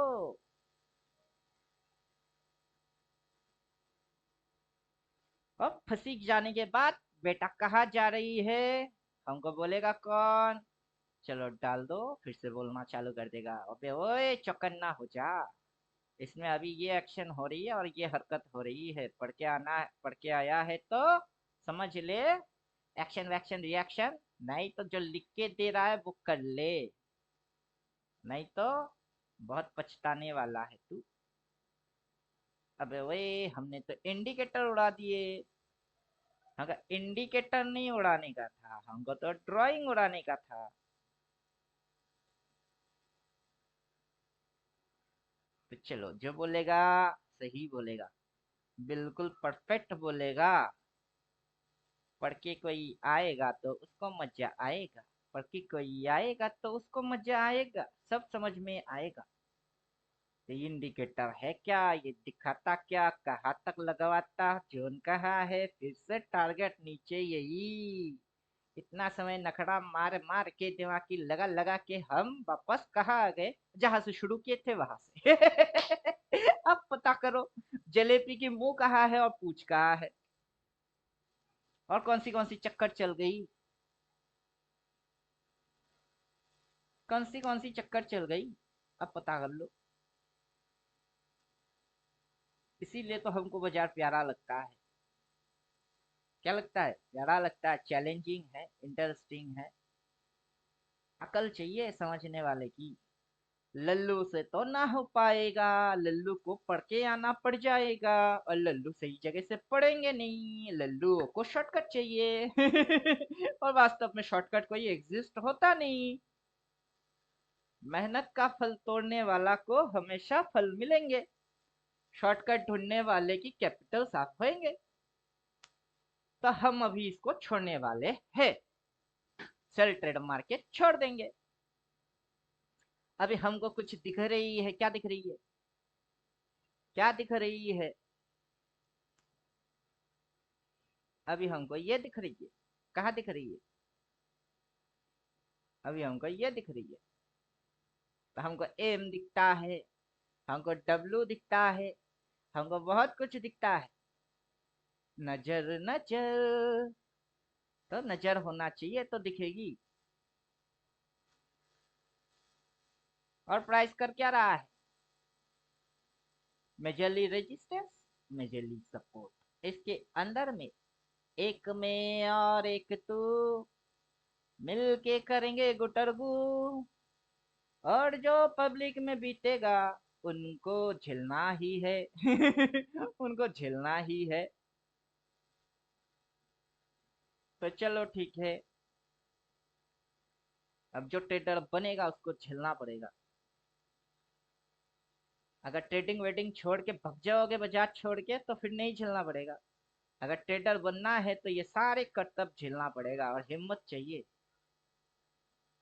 अब फंसी जाने के बाद बेटा कहाँ जा रही है? हमको बोलेगा कौन? चलो डाल दो, फिर से बोलना चालू कर देगा, अबे ओए चौकन्ना हो जा, इसमें अभी ये एक्शन हो रही है और ये हरकत हो रही है, पढ़ के आना, पढ़ के आया है तो समझ ले, एक्शन वैक्शन रिएक्शन, नहीं तो जो लिख के दे रहा है वो कर ले, नहीं तो बहुत पछताने वाला है तू। अबे ओए हमने तो इंडिकेटर उड़ा दिए, अगर इंडिकेटर नहीं उड़ाने का था, हमको तो ड्राइंग उड़ाने का था। तो चलो जो बोलेगा सही बोलेगा, बिल्कुल परफेक्ट बोलेगा, पढ़ के कोई आएगा तो उसको मजा आएगा, पढ़ के कोई आएगा तो उसको मजा आएगा, सब समझ में आएगा। ये इंडिकेटर है क्या? ये दिखाता क्या? कहाँ तक लगवाता? जोन कहाँ है? फिर से टारगेट नीचे, यही इतना समय नखड़ा मार मार के दिमाग की लगा लगा के हम वापस कहाँ आ गए? जहां से शुरू किए थे वहां से। अब पता करो जलेबी की मुंह कहाँ है और पूछ कहाँ है, और कौन सी चक्कर चल गई, कौन सी चक्कर चल गई, अब पता कर लो। इसीलिए तो हमको बाजार प्यारा लगता है। क्या लगता है? प्यारा लगता है, चैलेंजिंग है, इंटरेस्टिंग है, अकल चाहिए समझने वाले की। लल्लू से तो ना हो पाएगा, लल्लू को पढ़ के आना पड़ जाएगा, और लल्लू सही जगह से पढ़ेंगे नहीं, लल्लू को शॉर्टकट चाहिए। और वास्तव में शॉर्टकट कोई एग्जिस्ट होता नहीं, मेहनत का फल तोड़ने वाला को हमेशा फल मिलेंगे, शॉर्टकट ढूंढने वाले की कैपिटल साफ होएंगे। तो हम अभी इसको छोड़ने वाले हैं, सेल ट्रेड मार्केट छोड़ देंगे। अभी हमको कुछ दिख रही है, क्या दिख रही है? क्या दिख रही है? अभी हमको ये दिख रही है, कहाँ दिख रही है? अभी हमको ये दिख रही है, तो हमको एम दिखता है, हमको डब्लू दिखता है, हमको बहुत कुछ दिखता है। नजर नजर, तो नजर होना चाहिए तो दिखेगी। और प्राइस कर क्या रहा है? Majorly resistance, majorly support. इसके अंदर में एक में और एक तू मिल के करेंगे गुटरगू, और जो पब्लिक में बीतेगा उनको झेलना ही है। उनको झेलना ही है। तो चलो ठीक है, अब जो ट्रेडर बनेगा उसको झेलना पड़ेगा। अगर ट्रेडिंग वेडिंग छोड़ के भग जाओगे बाजार छोड़ के तो फिर नहीं झेलना पड़ेगा। अगर ट्रेडर बनना है तो ये सारे करतब झेलना पड़ेगा, और हिम्मत चाहिए।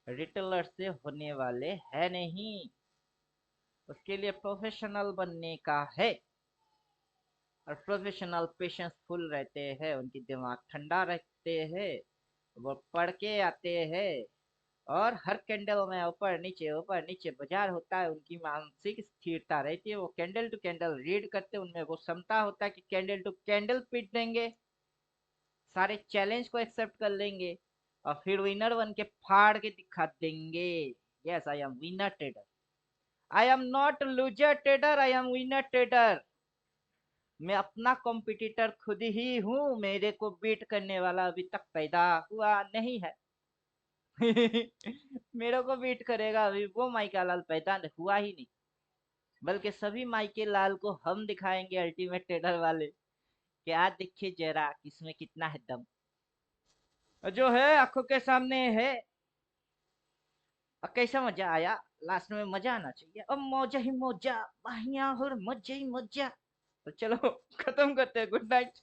रिटेलर से होने वाले है नहीं, उसके लिए प्रोफेशनल बनने का है। और प्रोफेशनल पेशेंसफुल रहते हैं, उनकी दिमाग ठंडा रखते हैं, वो पढ़ के आते हैं। और हर कैंडल में ऊपर नीचे बाजार होता है, उनकी मानसिक स्थिरता रहती है। वो कैंडल टू कैंडल रीड करते हैं, उनमें वो क्षमता होता है कि कैंडल टू कैंडल पीट देंगे, सारे चैलेंज को एक्सेप्ट कर लेंगे, और फिर विनर बन के फाड़ के दिखा देंगे। Yes, I am winner trader. I am not loser trader, I am winner trader. मैं अपना कॉम्पिटिटर खुद ही हूँ, मेरे को बीट करने वाला अभी तक पैदा हुआ नहीं है। मेरे को बीट करेगा अभी वो माइका लाल पैदा हुआ ही नहीं, बल्कि सभी माइके लाल को हम दिखाएंगे अल्टीमेट ट्रेडर वाले। क्या देखिए जरा किसमें कितना है दम। और जो है आंखों के सामने है। और कैसा मजा आया, लास्ट में मजा आना चाहिए। अब मौजा ही मौजा, माहिया और मजे ही मजा। तो चलो खत्म करते हैं, गुड नाइट।